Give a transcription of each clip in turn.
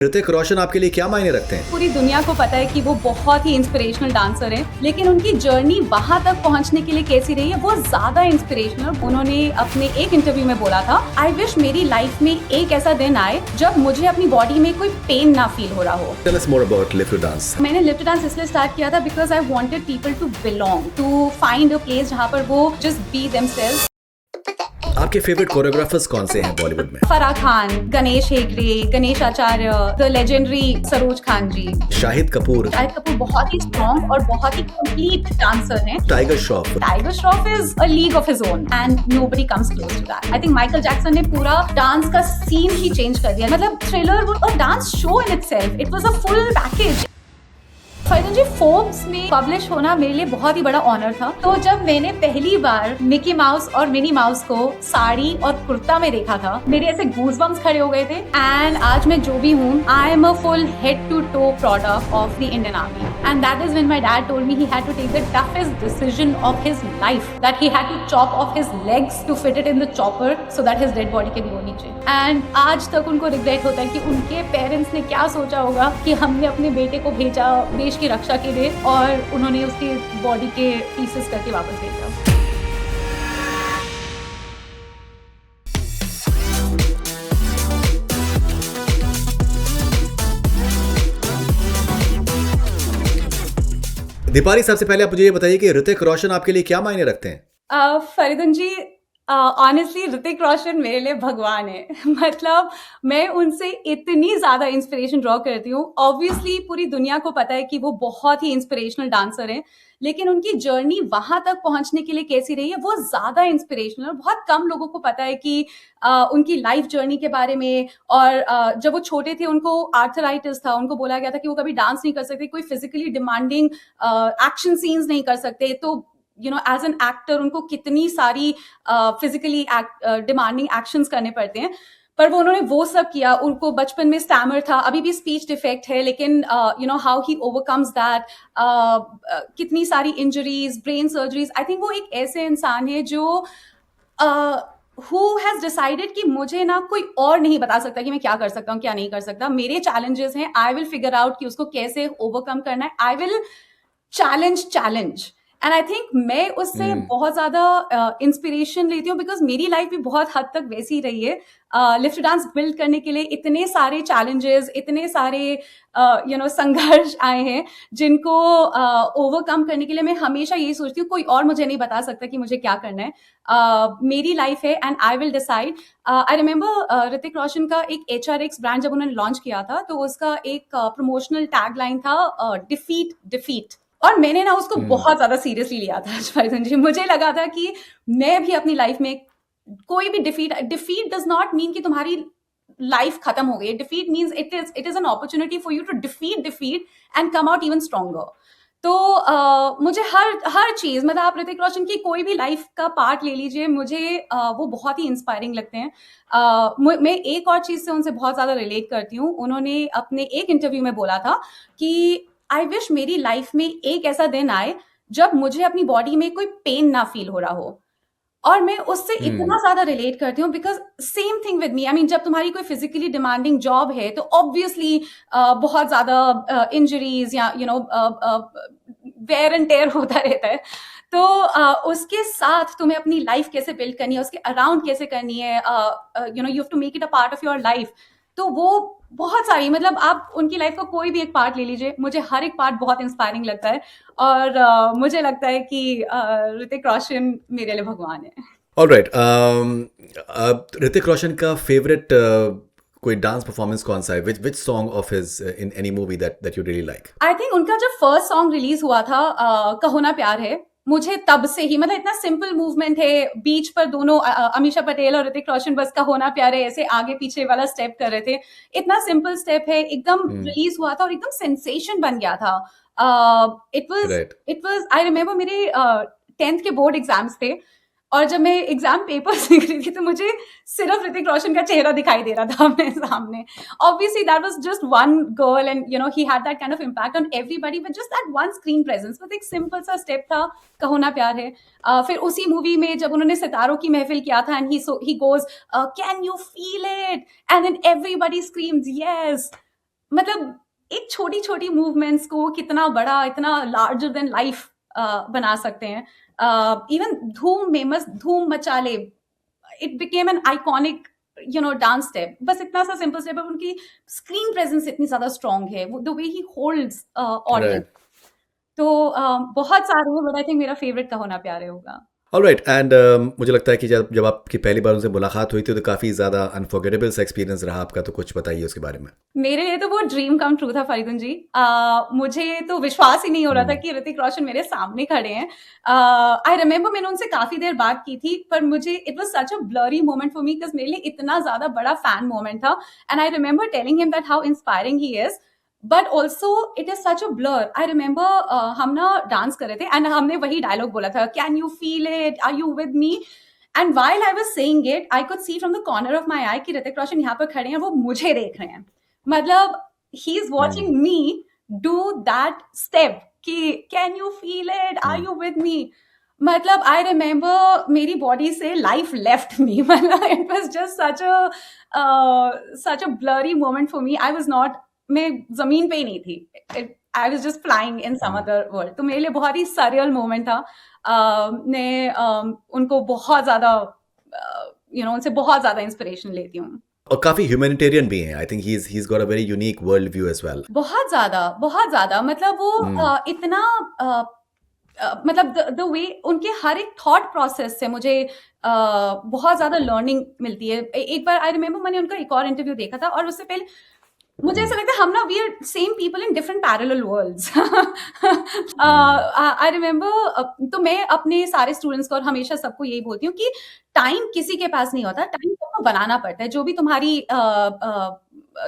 ऋतिक रोशन आपके लिए क्या मायने रखते हैं? पूरी दुनिया को पता है कि वो बहुत ही इंस्पिरेशनल डांसर हैं, लेकिन उनकी जर्नी वहां तक पहुंचने के लिए कैसी रही है वो ज्यादा इंस्पिरेशनल। उन्होंने अपने एक इंटरव्यू में बोला था, आई विश मेरी लाइफ में एक ऐसा दिन आए जब मुझे अपनी बॉडी में कोई पेन ना फील हो रहा हो। Tell us more about Live to Dance. मैंने लिव टू डांस इसलिए स्टार्ट किया था because I wanted people to belong, to find a place जहाँ पर वो जस्ट बी देमसेल्व्स। आपके फेवरेट कोरियोग्राफर्स कौन से हैं बॉलीवुड में? Farah Khan, Ganesh Hegde, Ganesh Acharya, the legendary Saroj Khan ji. शाहिद कपूर बहुत ही स्ट्रॉन्ग और बहुत ही कंप्लीट डांसर हैं। Tiger Shroff Tiger Shroff is a league of his own and nobody comes close to that. I think Michael Jackson ने पूरा डांस का सीन ही चेंज कर दिया। मतलब थ्रिलर वो और dance show in itself, it was a full package. Faridoon ji, Forbes में publish होना मेरे लिए बहुत ही बड़ा ऑनर था। तो जब मैंने पहली बार मिकी माउस और मिनी माउस को साड़ी और कुर्ता में देखा था, मेरे ऐसे गूज़बम्स खड़े हो गए थे। एंड आज मैं जो भी हूँ, I am a full head to toe product of the Indian army. And that is when my dad told me he had to take the toughest decision of his life, that he had to chop off his legs to fit it in the chopper so that his dead body can go नीचे। And आज तक उनको regret होता है कि उनके parents ने क्या सोचा होगा कि हमने अपने बेटे को भेजा देश की रक्षा के लिए और उन्होंने उसकी बॉडी के पीसेस करके वापस भेजा। दीपाली, सबसे पहले आप मुझे ये बताइए कि ऋतिक रोशन आपके लिए क्या मायने रखते हैं? फरीदन जी, ऑनेस्टली ऋतिक रोशन मेरे लिए भगवान है। मतलब मैं उनसे इतनी ज़्यादा इंस्पिरेशन ड्रॉ करती हूँ। ऑब्वियसली पूरी दुनिया को पता है कि वो बहुत ही इंस्पिरेशनल डांसर हैं, लेकिन उनकी जर्नी वहां तक पहुंचने के लिए कैसी रही है वो ज़्यादा इंस्पिरेशनल। बहुत कम लोगों को पता है कि उनकी लाइफ जर्नी के बारे में। और जब वो छोटे थे उनको आर्थराइटिस था, उनको बोला गया था कि वो कभी डांस नहीं कर सकते, कोई फिजिकली डिमांडिंग एक्शन सीन्स नहीं कर सकते। तो एज एन एक्टर उनको कितनी सारी फिजिकली डिमांडिंग एक्शंस करने पड़ते हैं, पर वो उन्होंने वो सब किया। उनको बचपन में स्टैमर था, अभी भी स्पीच डिफेक्ट है, लेकिन हाउ ही ओवरकम्स दैट, कितनी सारी इंजरीज, ब्रेन सर्जरीज। आई थिंक वो एक ऐसे इंसान है जो who has decided कि मुझे ना कोई और नहीं बता सकता कि मैं क्या कर सकता हूँ क्या नहीं कर सकता। मेरे चैलेंजेस हैं, आई विल फिगर आउट कि उसको कैसे ओवरकम करना है। I will challenge and I think मैं उससे बहुत ज्यादा इंस्पिरेशन लेती हूँ बिकॉज मेरी लाइफ भी बहुत हद तक वैसी ही रही है। लिव टू डांस बिल्ड करने के लिए इतने सारे चैलेंजेस, इतने सारे संघर्ष आए हैं जिनको ओवरकम करने के लिए मैं हमेशा यही सोचती हूँ कोई और मुझे नहीं बता सकता कि मुझे क्या करना है। मेरी लाइफ है and I will decide. I remember Hrithik Roshan का एक HRX ब्रांड जब उन्होंने लॉन्च किया था तो उसका एक प्रमोशनल टैग लाइन था, डिफीट। और मैंने ना उसको बहुत ज्यादा सीरियसली लिया था फरीदन जी। मुझे लगा था कि मैं भी अपनी लाइफ में कोई भी डिफीट डज नॉट मीन कि तुम्हारी लाइफ खत्म हो गई। Defeat means it is an opportunity for you to defeat and come out even stronger. तो मुझे हर चीज, मतलब आप ऋतिक रोशन की कोई भी लाइफ का पार्ट ले लीजिए, मुझे वो बहुत ही इंस्पायरिंग लगते हैं। मैं एक और चीज से उनसे बहुत ज्यादा रिलेट करती हूँ। उन्होंने अपने एक इंटरव्यू में बोला था कि आई विश मेरी लाइफ में एक ऐसा दिन आए जब मुझे अपनी बॉडी में कोई पेन ना फील हो रहा हो। और मैं उससे इतना ज्यादा रिलेट करती हूँ because same thing with me. I mean, जब तुम्हारी कोई फिजिकली डिमांडिंग जॉब है तो ऑब्वियसली बहुत ज्यादा इंजरीज या वेयर एंड टेयर होता रहता है। तो उसके साथ तुम्हें अपनी लाइफ कैसे बिल्ड करनी है, उसके अराउंड कैसे करनी है, you have to make it a part of your life. तो वो बहुत सारी, मतलब आप उनकी लाइफ का कोई भी एक पार्ट ले लीजिए, मुझे हर एक पार्ट बहुत इंस्पायरिंग लगता है। और मुझे लगता है कि ऋतिक रोशन मेरे लिए भगवान है। ऑलराइट, ऋतिक रोशन का फेवरेट कोई डांस परफॉर्मेंस कौन सा है? Which song of his in any movie that you really like? I think उनका जब फर्स्ट सॉन्ग रिलीज हुआ था, कहो ना प्यार है, मुझे तब से ही, मतलब इतना सिंपल मूवमेंट है, बीच पर दोनों अमीषा पटेल और ऋतिक रोशन बस का होना प्यारे ऐसे आगे पीछे वाला स्टेप कर रहे थे। इतना सिंपल स्टेप है, एकदम रिलीज हुआ था और एकदम सेंसेशन बन गया था। इट वाज आई रिमेम्बर मेरे 10th के बोर्ड एग्जाम्स थे और जब मैं एग्जाम पेपर्स लिख रही थी तो मुझे सिर्फ ऋतिक रोशन का चेहरा दिखाई दे रहा था मेरे सामने। Obviously that was just one girl and he had that kind of impact on everybody with just that one screen presence. बस एक सिंपल सा स्टेप था, कहो ना प्यार है। फिर उसी मूवी में जब उन्होंने सितारों की महफिल किया था and he goes can you feel it and then everybody screams yes. मतलब एक छोटी-छोटी मूवमेंट्स को कितना बड़ा, इतना लार्जर देन लाइफ बना सकते हैं। इवन धूम मचा ले, it became an iconic dance step. बस इतना सा सिंपल स्टेप है, उनकी स्क्रीन प्रेजेंस इतनी ज्यादा स्ट्रांग है, the way he holds audience. Right. तो बहुत सारे हैं, बट आई थिंक मेरा फेवरेट का होना प्यारे होगा। ऑलराइट, एंड मुझे लगता है कि जब जब आपकी पहली बार उनसे मुलाकात हुई थी तो काफ़ी ज़्यादा अनफॉरगेटेबल सा एक्सपीरियंस रहा आपका, तो कुछ बताइए उसके बारे में। मेरे लिए तो वो ड्रीम कम ट्रू था फरीदुन जी। मुझे तो विश्वास ही नहीं हो रहा था हम्म। कि ऋतिक रोशन मेरे सामने खड़े हैं। आई रिमेम्बर मैंने उनसे काफी देर बात की थी, पर मुझे it was such a blurry moment for me, because मेरे लिए इतना ज्यादा बड़ा फैन मोमेंट था। And I remember telling him that how inspiring he is, but also it is such a blur. I remember हम ना डांस कर रहे थे एंड हमने वही डायलॉग बोला था, can you feel it, are you with me? And while I was saying it, I could see from the corner of my eye कि ऋतिक रोशन यहाँ पर खड़े हैं, वो मुझे देख रहे हैं। मतलब he is watching me do that step कि can you feel it, are you with me? मतलब I remember मेरी body से life left me। मतलब it was just such a blurry moment for me. I was not, मैं जमीन पे ही नहीं थी। I was just flying in some other world। तो मेरे लिए बहुत ही surreal moment था। मैं उनको बहुत ज्यादा उनसे बहुत ज्यादा इंस्पिरेशन लेती हूँ। और काफ़ी ह्यूमैनिटेरियन भी हैं। I think he is got a very unique world view as well. बहुत ज्यादा मतलब वो इतना मतलब द वे उनके हर एक थॉट प्रोसेस से मुझे बहुत ज्यादा लर्निंग मिलती है। एक बार आई रिमेम्बर मैंने उनका एक और इंटरव्यू देखा था, और उससे पहले मुझे ऐसा लगता है हम ना we are same people in different parallel worlds. I remember, तो मैं अपने सारे स्टूडेंट्स को और हमेशा सबको यही बोलती हूँ कि टाइम किसी के पास नहीं होता, टाइम तुमको बनाना पड़ता है। जो भी तुम्हारी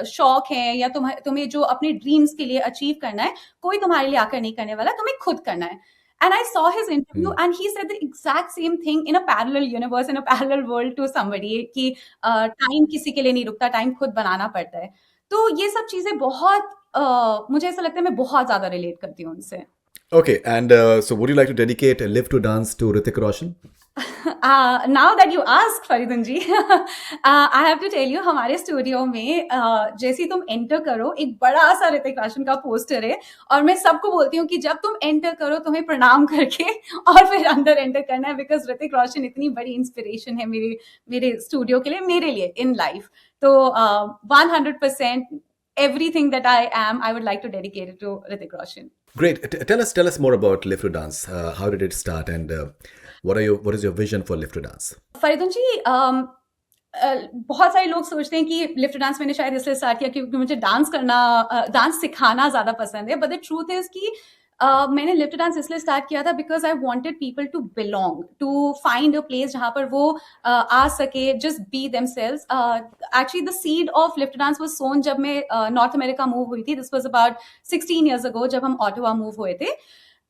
शौक है या तुम्हें जो अपने ड्रीम्स के लिए अचीव करना है, कोई तुम्हारे लिए आकर नहीं करने वाला, तुम्हें खुद करना है। And I saw his interview and he said the exact same thing in a parallel universe, in a parallel world to somebody कि टाइम किसी के लिए नहीं रुकता, टाइम खुद बनाना पड़ता है। तो ये सब चीजें बहुत मुझे ऐसा लगता है मैं बहुत ज्यादा रिलेट करती हूँ उनसे। Okay, and so would you like to dedicate Live to Dance to Hrithik Roshan? Now that you ask, Faridoon ji, I have to tell you, हमारे स्टूडियो में जैसे तुम एंटर करो, एक बड़ा सा ऋतिक रोशन का पोस्टर है, और मैं सबको बोलती हूँ कि जब तुम एंटर करो तुम्हें प्रणाम करके और फिर अंदर एंटर करना है, बिकॉज ऋतिक रोशन इतनी बड़ी इंस्पिरेशन है मेरे स्टूडियो के लिए, मेरे लिए इन लाइफ। तो 100% everything that I am, I would like to dedicate it to Hrithik Roshan. Great. Tell us more about Live to Dance. How did it start, and what is your vision for Live to Dance? फरीदुन जी, बहुत सारे लोग सोचते हैं कि lift dance मैंने शायद इसलिए start किया क्योंकि मुझे डांस सिखाना ज्यादा पसंद है, बट द ट्रूथ इज कि मैंने लिफ्ट डांस इसलिए स्टार्ट किया था because I wanted people to belong, to find a place जहां पर वो आ सके, just be themselves. Actually the seed of lift dance was sown जब मैं नॉर्थ अमेरिका मूव हुई थी। This was about 16 years ago जब हम ऑटोवा मूव हुए थे।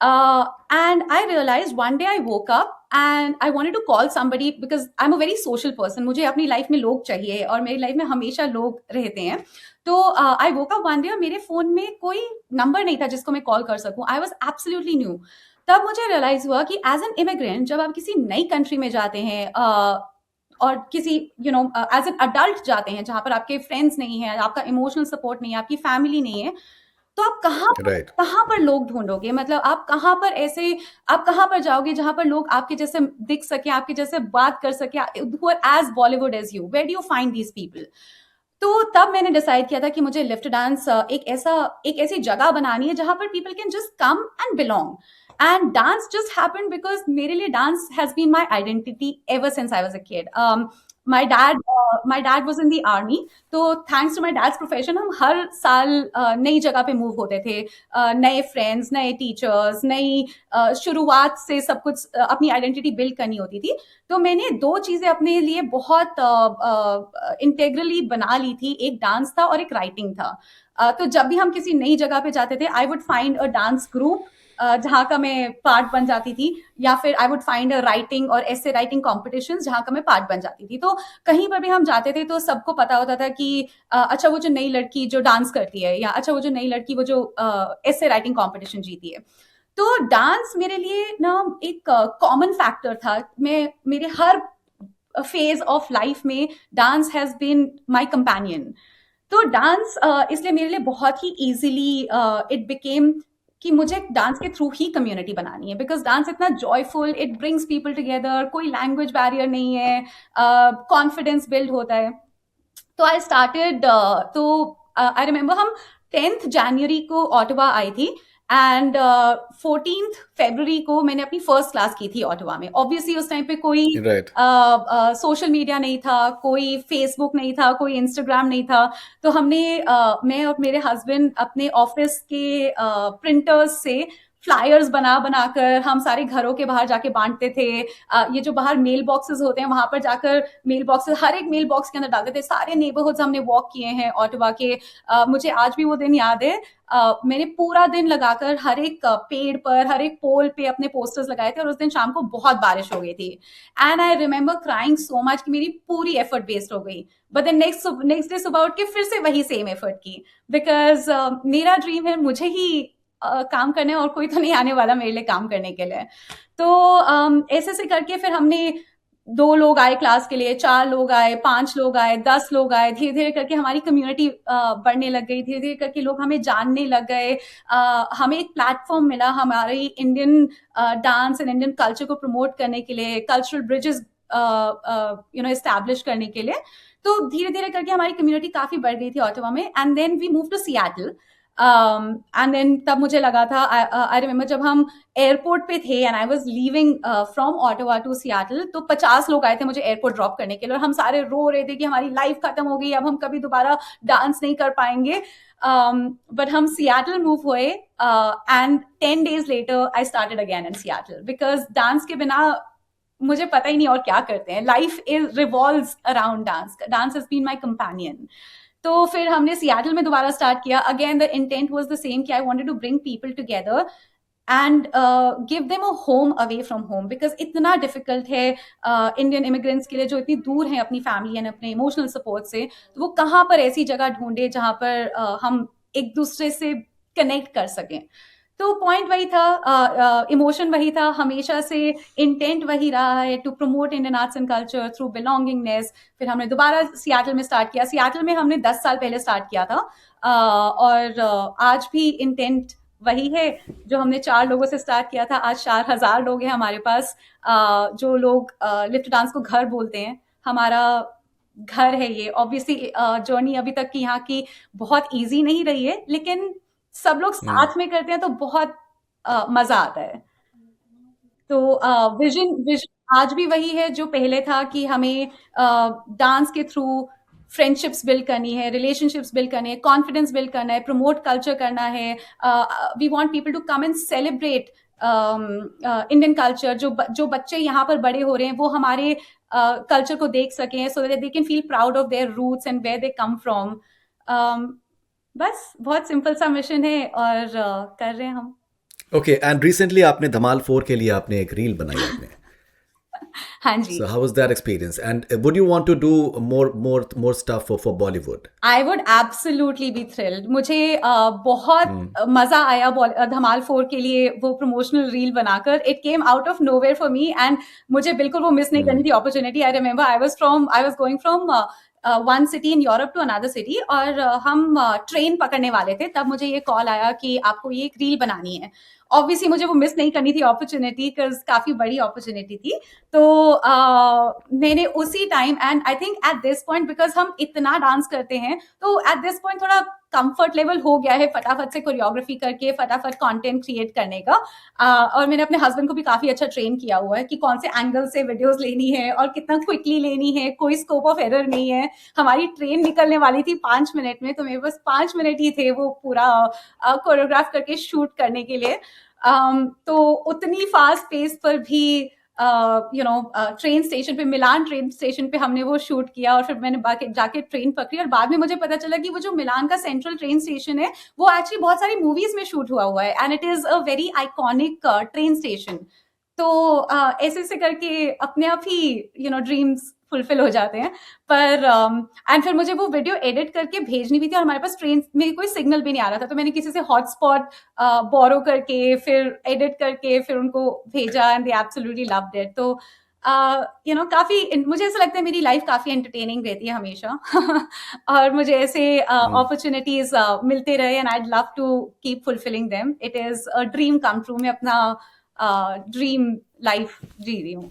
And I realized one day I woke up and I wanted to call somebody because I'm a very social person. मुझे अपनी लाइफ में लोग चाहिए और मेरी लाइफ में हमेशा लोग रहते हैं। तो I woke up one day और मेरे फोन में कोई नंबर नहीं था जिसको मैं कॉल कर सकूं। I was absolutely new। तब मुझे रियलाइज हुआ कि एज एन इमिग्रेंट जब आप किसी नई कंट्री में जाते हैं और किसी एज एन अडल्ट जाते हैं जहां पर आपके फ्रेंड्स नहीं है, आपका इमोशनल सपोर्ट नहीं है, आपकी फैमिली नहीं है, तो आप Right. कहाँ पर लोग ढूंढोगे? मतलब आप कहाँ पर जाओगे जहां पर लोग आपके जैसे दिख सके, आपके जैसे बात कर सके, who are as Bollywood as you? Where do you find these people? तो तब मैंने डिसाइड किया था कि मुझे लिफ्ट डांस एक ऐसी जगह बनानी है जहां पर people can just come and belong. And dance just happened because मेरे लिए dance has been my identity ever since I was a kid. my dad was in the army, तो thanks to my dad's profession हम हर साल नई जगह पे move होते थे, नए फ्रेंड्स, नए टीचर्स, नई शुरुआत से सब कुछ अपनी आइडेंटिटी बिल्ड करनी होती थी। तो मैंने दो चीजें अपने लिए बहुत इंटेग्रली बना ली थी, एक डांस था और एक राइटिंग था। तो जब भी हम किसी नई जगह पे जाते थे, I would find a dance group जहाँ का मैं पार्ट बन जाती थी, या फिर I would find a writing और ऐसे राइटिंग कॉम्पिटिशन जहाँ का मैं पार्ट बन जाती थी। तो कहीं पर भी हम जाते थे तो सबको पता होता था कि अच्छा वो जो नई लड़की जो डांस करती है, या अच्छा वो जो नई लड़की वो जो ऐसे राइटिंग कॉम्पिटिशन जीती है। तो डांस मेरे लिए ना एक कॉमन फैक्टर था। मेरे हर फेज ऑफ लाइफ में dance has been my companion. तो डांस इसलिए मेरे लिए बहुत ही इजीली इट बिकेम कि मुझे डांस के थ्रू ही कम्युनिटी बनानी है, बिकॉज डांस इतना joyful, it brings people together, कोई लैंग्वेज बैरियर नहीं है, कॉन्फिडेंस बिल्ड होता है। तो आई स्टार्टेड, तो आई रिमेम्बर हम 10th जनवरी को ऑटवा आई थी, एंड 14th फरवरी को मैंने अपनी फर्स्ट क्लास की थी ऑटवा में। ऑब्वियसली उस टाइम पे कोई Right. सोशल मीडिया नहीं था, कोई फेसबुक नहीं था, कोई इंस्टाग्राम नहीं था। तो हमने मैं और मेरे हस्बैंड अपने ऑफिस के प्रिंटर्स से फ्लायर्स बना बनाकर हम सारे घरों के बाहर जाके बांटते थे। ये जो बाहर मेल बॉक्सेस होते हैं वहां पर जाकर मेल बॉक्सेस, हर एक मेल बॉक्स के अंदर डालते थे। सारे नेबरहुड्स हमने वॉक किए हैं ऑटवा के। मुझे आज भी वो दिन याद है। मैंने पूरा दिन लगाकर हर एक पेड़ पर, हर एक पोल पे अपने पोस्टर्स लगाए थे, और उस दिन शाम को बहुत बारिश हो गई थी। And I remember crying so much कि मेरी पूरी एफर्ट वेस्ट हो गई। बट देन नेक्स्ट डे सुबह उठ के फिर से वही सेम एफर्ट की, बिकॉज मेरा ड्रीम है, मुझे ही काम करने, और कोई तो नहीं आने वाला मेरे लिए काम करने के लिए। तो ऐसे ऐसे करके फिर हमने 2 लोग आए क्लास के लिए, 4 लोग आए, 5 लोग आए, 10 लोग आए। धीरे धीरे करके हमारी कम्युनिटी बढ़ने लग गई। धीरे धीरे करके लोग हमें जानने लग गए। हमें एक प्लेटफॉर्म मिला हमारी Indian dance and Indian culture को प्रमोट करने के लिए, कल्चरल ब्रिजेस एस्टैब्लिश करने के लिए। तो धीरे धीरे करके हमारी कम्युनिटी काफी बढ़ गई थी ऑटवा में। And then we move to Seattle. And then तब मुझे लगा था, आई रिमेम्बर जब हम एयरपोर्ट पे थे and I was leaving from Ottawa to Seattle, तो 50 लोग आए थे मुझे एयरपोर्ट ड्रॉप करने के लिए, और हम सारे रो रहे थे कि हमारी लाइफ खत्म हो गई, अब हम कभी दोबारा डांस नहीं कर पाएंगे। बट हम सियाटल मूव हुए, and 10 days later I started again in Seattle, because dance के बिना मुझे पता ही नहीं और क्या करते हैं। Life is revolves around dance. Dance has been my companion. तो फिर हमने सियाटल में दोबारा स्टार्ट किया। Again the intent was the same कि I wanted to bring people together and give them a home away from home, because इतना difficult है Indian immigrants के लिए जो इतनी दूर हैं अपनी फैमिली एंड अपने इमोशनल सपोर्ट से। तो वो कहाँ पर ऐसी जगह ढूंढे जहाँ पर हम एक दूसरे से कनेक्ट कर सकें। तो पॉइंट वही था, इमोशन वही था, हमेशा से इंटेंट वही रहा है, to promote Indian arts and culture through belongingness. फिर हमने दोबारा सियाटल में स्टार्ट किया। सियाटल में हमने 10 साल पहले स्टार्ट किया था, और आज भी इंटेंट वही है। जो हमने 4 लोगों से स्टार्ट किया था, आज 4000 लोग हैं हमारे पास। जो लोग लिफ्ट डांस को घर बोलते हैं, हमारा घर है ये। ऑब्वियसली जर्नी अभी तक की यहाँ की बहुत ईजी नहीं रही है, लेकिन सब लोग साथ में करते हैं तो बहुत मजा आता है। तो विजन आज भी वही है जो पहले था, कि हमें डांस के थ्रू फ्रेंडशिप्स बिल्ड करनी है, रिलेशनशिप्स बिल्ड करने हैं, कॉन्फिडेंस बिल्ड करना है, प्रमोट कल्चर करना है। We want people to come and celebrate Indian culture. जो बच्चे यहाँ पर बड़े हो रहे हैं वो हमारे कल्चर को देख सकें, so that they can feel proud of their roots and where they come from. बस बहुत सिंपल सा मिशन है, और कर रहे हैं हम। Okay, and recently आपने धमाल 4 के लिए आपने एक रील बनाई आपने. हाँ जी। So how was that experience? And would you want to do more stuff for Bollywood? I would absolutely be thrilled. मुझे बहुत मजा आया धमाल 4 के लिए वो प्रमोशनल रील बनाकर। It came out of nowhere for me, and मुझे बिल्कुल वो मिस नहीं करनी थी opportunity. I remember I was going from one city in Europe to another city, और हम ट्रेन पकड़ने वाले थे। तब मुझे ये कॉल आया कि आपको ये एक रील बनानी है। ऑब्वियसली मुझे वो मिस नहीं करनी थी अपॉर्चुनिटी, बिकॉज काफी बड़ी अपॉर्चुनिटी थी। तो मैंने उसी time, and I think at this point, because हम इतना डांस करते हैं, तो एट दिस पॉइंट थोड़ा कंफर्ट लेवल हो गया है फटाफट से कोरियोग्राफी करके, फटाफट कंटेंट क्रिएट करने का। और मैंने अपने हस्बैंड को भी काफी अच्छा ट्रेन किया हुआ है कि कौन से एंगल से वीडियोस लेनी है और कितना क्विकली लेनी है, कोई स्कोप ऑफ एरर नहीं है। हमारी ट्रेन निकलने वाली थी 5 मिनट में, तो मेरे पास 5 मिनट ही थे वो पूरा कोरियोग्राफ करके शूट करने के लिए। तो उतनी फास्ट पेस पर भी ट्रेन स्टेशन पे, मिलान ट्रेन स्टेशन पे हमने वो शूट किया, और फिर मैंने जाके ट्रेन पकड़ी, और बाद में मुझे पता चला कि वो जो मिलान का सेंट्रल ट्रेन स्टेशन है वो एक्चुअली बहुत सारी मूवीज में शूट हुआ है, and it is a very iconic train station. तो ऐसे ऐसे करके अपने आप ही ड्रीम्स फुलफिल हो जाते हैं। पर एंड फिर मुझे वो वीडियो एडिट करके भेजनी भी थी, और हमारे पास ट्रेन में कोई सिग्नल भी नहीं आ रहा था, तो मैंने किसी से हॉटस्पॉट बोरो करके फिर एडिट करके फिर उनको भेजा, and they absolutely loved it. तो काफ़ी मुझे ऐसा लगता है मेरी लाइफ काफ़ी एंटरटेनिंग रहती है हमेशा और मुझे ऐसे अपॉर्चुनिटीज़ मिलते रहे and I'd love to keep fulfilling them. It is a dream come true. मैं अपना ड्रीम लाइफ जी रही हूँ।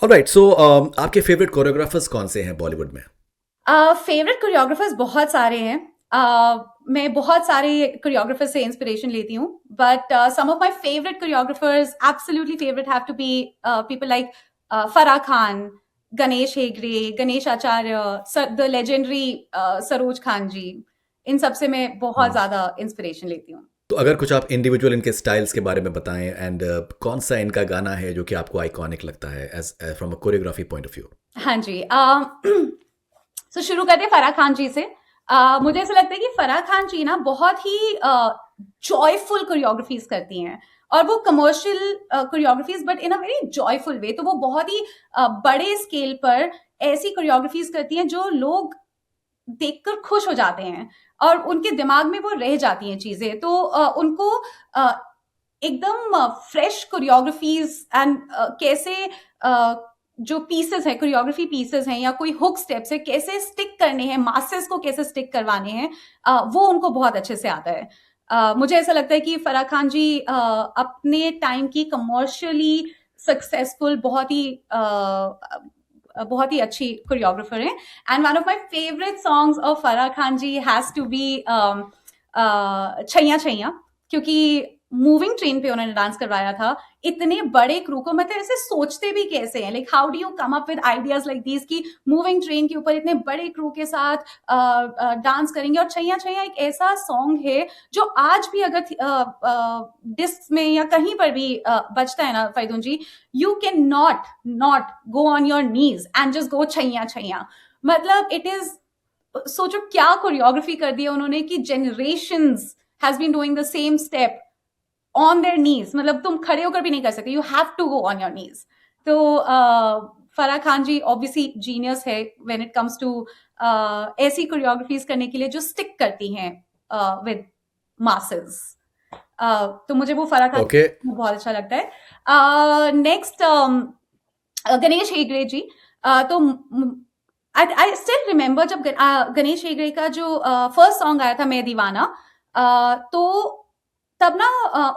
ऑलराइट, सो आपके फेवरेट कोरियोग्राफर्स कौन से हैं बॉलीवुड में? फेवरेट कोरियोग्राफर्स बहुत सारे हैं। मैं बहुत सारे कोरियोग्राफर्स से इंस्पिरेशन लेती हूँ, but some of my favourite choreographers, absolutely favourite, have to be people like Farah Khan, Ganesh Hegde, Ganesh Acharya, the legendary Saroj Khan ji. इन सब से मैं बहुत ज़्यादा इंस्पिरेशन लेती हूँ। तो अगर कुछ आप इंडिविजुअल इनके स्टाइल्स के बारे में बताएं, एंड कौन सा इनका गाना है जो कि आपको आइकॉनिक लगता है as from a choreography point of view? हाँ जी। तो शुरू करते हैं फराह खान जी से। मुझे ऐसा लगता है कि फराह खान जी ना बहुत ही जॉयफुल कोरियोग्राफीज करती हैं, और वो commercial choreographies but in a very joyful way. तो वो बहुत ही बड़े स्केल पर ऐसी कोरियोग्राफीज करती हैं जो लोग देखकर खुश हो जाते हैं और उनके दिमाग में वो रह जाती हैं चीजें। तो उनको एकदम फ्रेश कोरियोग्राफीज एंड कैसे जो पीसेस है, कोरियोग्राफी पीसेस हैं या कोई हुक स्टेप्स है, कैसे स्टिक करने हैं, मासेस को कैसे स्टिक करवाने हैं, वो उनको बहुत अच्छे से आता है। मुझे ऐसा लगता है कि फराह खान जी अपने टाइम की कमर्शियली सक्सेसफुल बहुत ही अच्छी कोरियोग्राफर हैं। And one of my favourite songs of Farah Khan ji has to be Chaiyya Chaiyya, क्योंकि मूविंग ट्रेन पे उन्होंने डांस करवाया था। इतने बड़े क्रू को, मतलब ऐसे सोचते भी कैसे हैं, like how do you come up with ideas like this कि मूविंग ट्रेन के ऊपर इतने बड़े क्रू के साथ डांस करेंगे। और छैया छैया एक ऐसा सॉन्ग है जो आज भी अगर डिस्क में या कहीं पर भी बजता है ना Faridoon ji, you can not go on your knees and just go Chaiyya Chaiyya. मतलब इट इज, सोचो क्या कोरियोग्राफी कर दी है उन्होंने कि generations has been doing the same step on their knees. मतलब तुम खड़े होकर भी नहीं कर सकते, you have to go on your knees. तो फराह खान जी ऑब्वियसली जीनियस है व्हेन इट कम्स टू ऐसी कोरियोग्राफीज करने के लिए जो स्टिक करती हैं विद मासेस। तो मुझे वो फराह खान Okay. बहुत अच्छा लगता है। नेक्स्ट गणेश हेगड़े जी। तो आई स्टिल रिमेम्बर जब गणेश हेगड़े का जो फर्स्ट सॉन्ग आया था मैं दीवाना, तो तब ना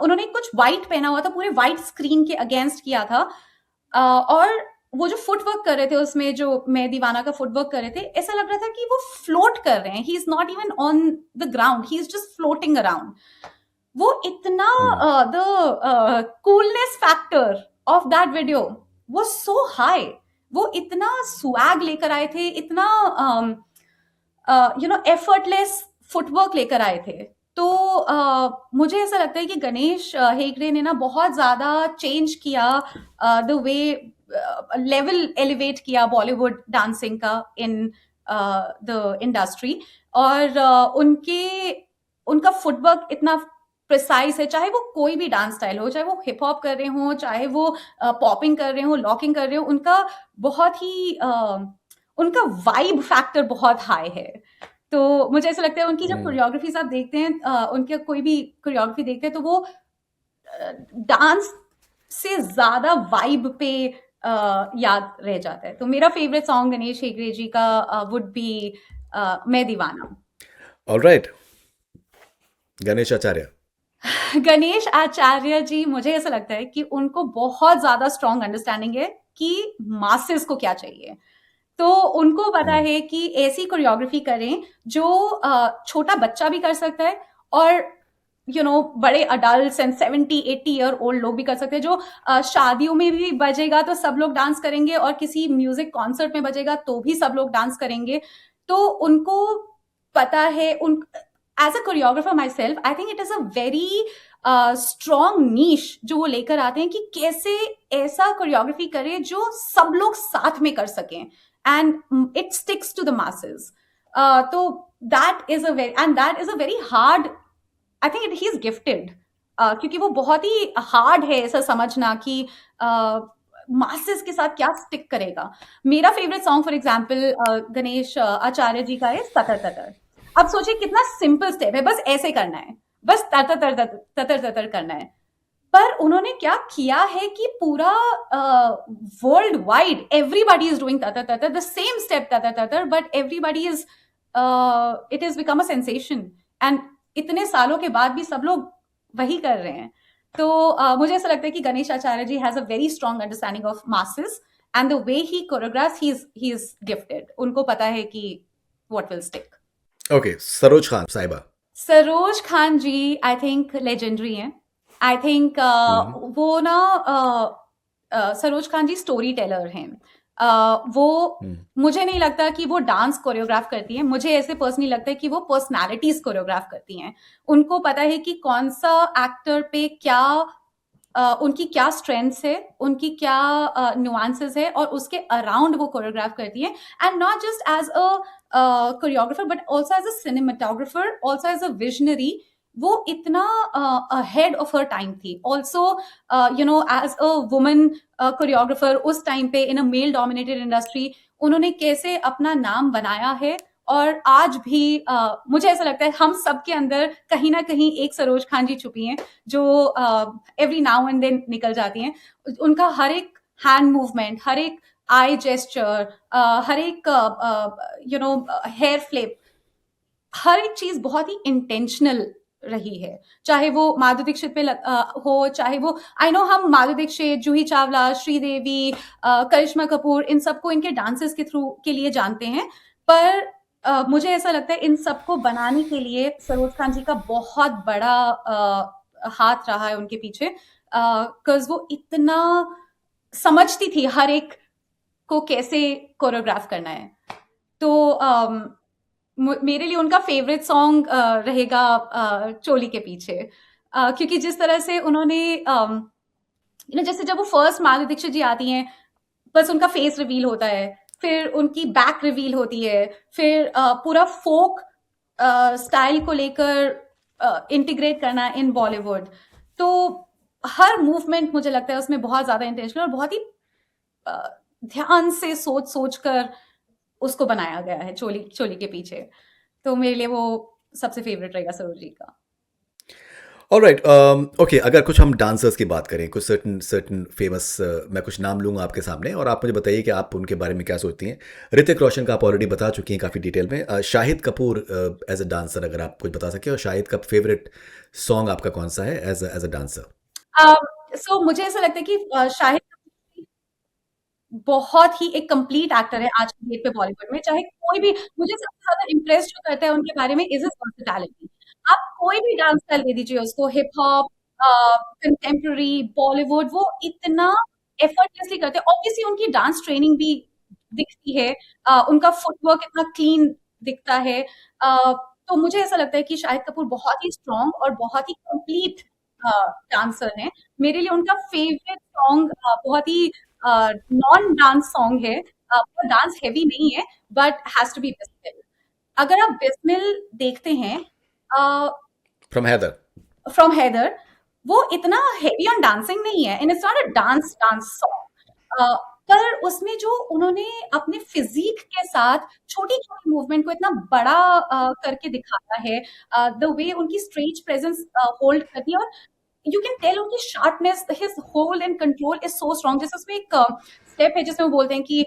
उन्होंने कुछ व्हाइट पहना हुआ था, पूरे व्हाइट स्क्रीन के अगेंस्ट किया था, और वो जो फुटवर्क कर रहे थे उसमें, जो मैं दीवाना का फुटवर्क कर रहे थे, ऐसा लग रहा था कि वो फ्लोट कर रहे हैं। He is not even on the ground, he is just floating around. वो इतना the coolness factor of that video was so high. वो इतना स्वैग लेकर आए थे, इतना एफर्टलेस फुटवर्क लेकर आए थे। तो मुझे ऐसा लगता है कि गणेश हेगड़े ने ना बहुत ज्यादा चेंज किया द वे, लेवल एलिवेट किया बॉलीवुड डांसिंग का इन द इंडस्ट्री। और उनका फुटवर्क इतना प्रिसाइज है, चाहे वो कोई भी डांस स्टाइल हो, चाहे वो हिप हॉप कर रहे हो, चाहे वो पॉपिंग कर रहे हो, लॉकिंग कर रहे हो, उनका बहुत ही उनका वाइब फैक्टर बहुत हाई है। तो मुझे ऐसा लगता है उनकी जब कोरियोग्राफीज आप देखते हैं, उनके कोई भी कोरियोग्राफी देखते हैं, तो वो डांस से ज्यादा वाइब पे याद रह जाता है। तो मेरा फेवरेट सॉन्ग गणेश हेगड़े जी का वुड बी मैं दीवाना। ऑलराइट, गणेश आचार्य। गणेश आचार्य जी, मुझे ऐसा लगता है कि उनको बहुत ज्यादा स्ट्रॉन्ग अंडरस्टैंडिंग है कि मासेस को क्या चाहिए। तो उनको पता है कि ऐसी कोरियोग्राफी करें जो छोटा बच्चा भी कर सकता है, और बड़े अडल्ट एंड 70-80 ईयर ओल्ड लोग भी कर सकते हैं। जो शादियों में भी बजेगा तो सब लोग डांस करेंगे, और किसी म्यूजिक कॉन्सर्ट में बजेगा तो भी सब लोग डांस करेंगे। तो उनको पता है, उन as a choreographer myself, I think it is a very strong niche जो वो लेकर आते हैं कि कैसे ऐसा कोरियोग्राफी करे जो सब लोग साथ में कर सकें and it sticks to the masses. So that is a very hard, I think he is gifted, क्योंकि वो बहुत ही हार्ड है ऐसा समझना कि मासेस के साथ क्या स्टिक करेगा। मेरा favourite song for example Ganesh Acharya ji का है ततर ततर। अब सोचिए कितना सिंपल स्टेप है, बस ऐसे करना है, बस ततर ततर ततर ततर करना है। पर उन्होंने क्या किया है कि पूरा world wide everybody is doing Tattad Tattad the same step Tattad Tattad, but everybody is it is become a sensation, and इतने सालों के बाद भी सब लोग वही कर रहे हैं. तो मुझे ऐसा लगता है कि Ganesh Acharya ji has a very strong understanding of masses, and the way he choreographs, he is gifted. उनको पता है कि what will stick. Okay, Saroj Khan sahiba. Saroj Khan ji I think legendary हैं. आई थिंक वो ना सरोज खान जी स्टोरी टेलर हैं. वो मुझे नहीं लगता कि वो डांस कोरियोग्राफ करती हैं. मुझे ऐसे पर्सनली लगता है कि वो पर्सनालिटीज कोरियोग्राफ करती हैं. उनको पता है कि कौन सा एक्टर पे क्या उनकी क्या स्ट्रेंथ्स है, उनकी क्या नुआंसेस है, और उसके अराउंड वो कोरियोग्राफ करती हैं. And not just as a choreographer but also as a cinematographer, also as a visionary. वो इतना अहेड ऑफ हर टाइम थी. Also you know as a woman choreographer उस टाइम पे in a male dominated industry उन्होंने कैसे अपना नाम बनाया है. और आज भी मुझे ऐसा लगता है हम सब के अंदर कहीं ना कहीं एक सरोज खान जी छुपी हैं जो एवरी नाउ एंड देन निकल जाती हैं. उनका हर एक हैंड मूवमेंट, हर एक आई जेस्चर, हर एक यू नो हेयर फ्लिप, हर एक चीज बहुत ही इंटेंशनल रही है. चाहे वो माधुरी दीक्षित पे हो, चाहे वो आई नो हम माधुरी दीक्षित, जूही चावला, श्रीदेवी, करिश्मा कपूर, इन सबको इनके डांसेस के थ्रू के लिए जानते हैं. पर मुझे ऐसा लगता है इन सबको बनाने के लिए सरोज खान जी का बहुत बड़ा हाथ रहा है उनके पीछे. बिकॉज वो इतना समझती थी हर एक को कैसे कोरियोग्राफ करना है. तो मेरे लिए उनका फेवरेट सॉन्ग रहेगा चोली के पीछे. क्योंकि जिस तरह से उन्होंने जैसे जब वो फर्स्ट माधुरी दीक्षित जी आती हैं, बस उनका फेस रिवील होता है, फिर उनकी बैक रिवील होती है, फिर पूरा फोक स्टाइल को लेकर इंटीग्रेट करना इन बॉलीवुड. तो हर मूवमेंट मुझे लगता है उसमें बहुत ज्यादा इंटेंशनल और बहुत ही ध्यान से सोच कर उसको बनाया गया है चोली चोली के पीछे. तो मेरे लिए वो सबसे फेवरेट रहेगा सरोज जी का. ऑलराइट, ओके, अगर कुछ हम डांसर्स की बात करें, कुछ सर्टन फेमस, मैं कुछ नाम लूँगा आपके सामने और आप मुझे बताइए कि आप उनके बारे में क्या सोचती हैं. ऋतिक रोशन का आप ऑलरेडी बता चुकी हैं काफ़ी डिटेल में. Shahid Kapoor as a dancer, अगर आप कुछ बता सकें, और शाहिद का फेवरेट सॉन्ग आपका कौन सा है एज अ डांसर? सो मुझे ऐसा लगता है कि शाहिद बहुत ही एक कंप्लीट एक्टर है आज की डेट पे बॉलीवुड में. चाहे कोई भी, मुझे सबसे ज्यादा इम्प्रेस जो करता है उनके बारे में इज हिज वर्सेटैलिटी. आप कोई भी डांस स्टाइल दे दीजिए उसको, हिप हॉप, कंटेम्प्रेरी, बॉलीवुड, वो इतना एफर्टलेसली करते हैं. ऑब्वियसली उनकी डांस ट्रेनिंग भी दिखती है, उनका फुटवर्क इतना क्लीन दिखता है. तो मुझे ऐसा लगता है कि शाहिद कपूर बहुत ही स्ट्रॉन्ग और बहुत ही कंप्लीट डांसर हैं. मेरे लिए उनका फेवरेट सॉन्ग बहुत ही नॉन डांस सॉन्ग है. वो डांस हेवी नहीं है but has to be Bismil. अगर आप बिस्मिल देखते हैं फ्रॉम हैदर. फ्रॉम हैदर, वो इतना हेवी ऑन डांसिंग नहीं है and it's not a dance dance song. पर उसमें जो उन्होंने अपने फिजिक के साथ छोटी छोटी मूवमेंट को इतना बड़ा करके दिखाया है, द वे उनकी स्ट्रेज प्रेजेंस होल्ड करती है, और यू कैन टेल उनकी sharpness, his hold and control is so strong. जैसे उसमें एक स्टेप है जिसमें वो बोलते हैं कि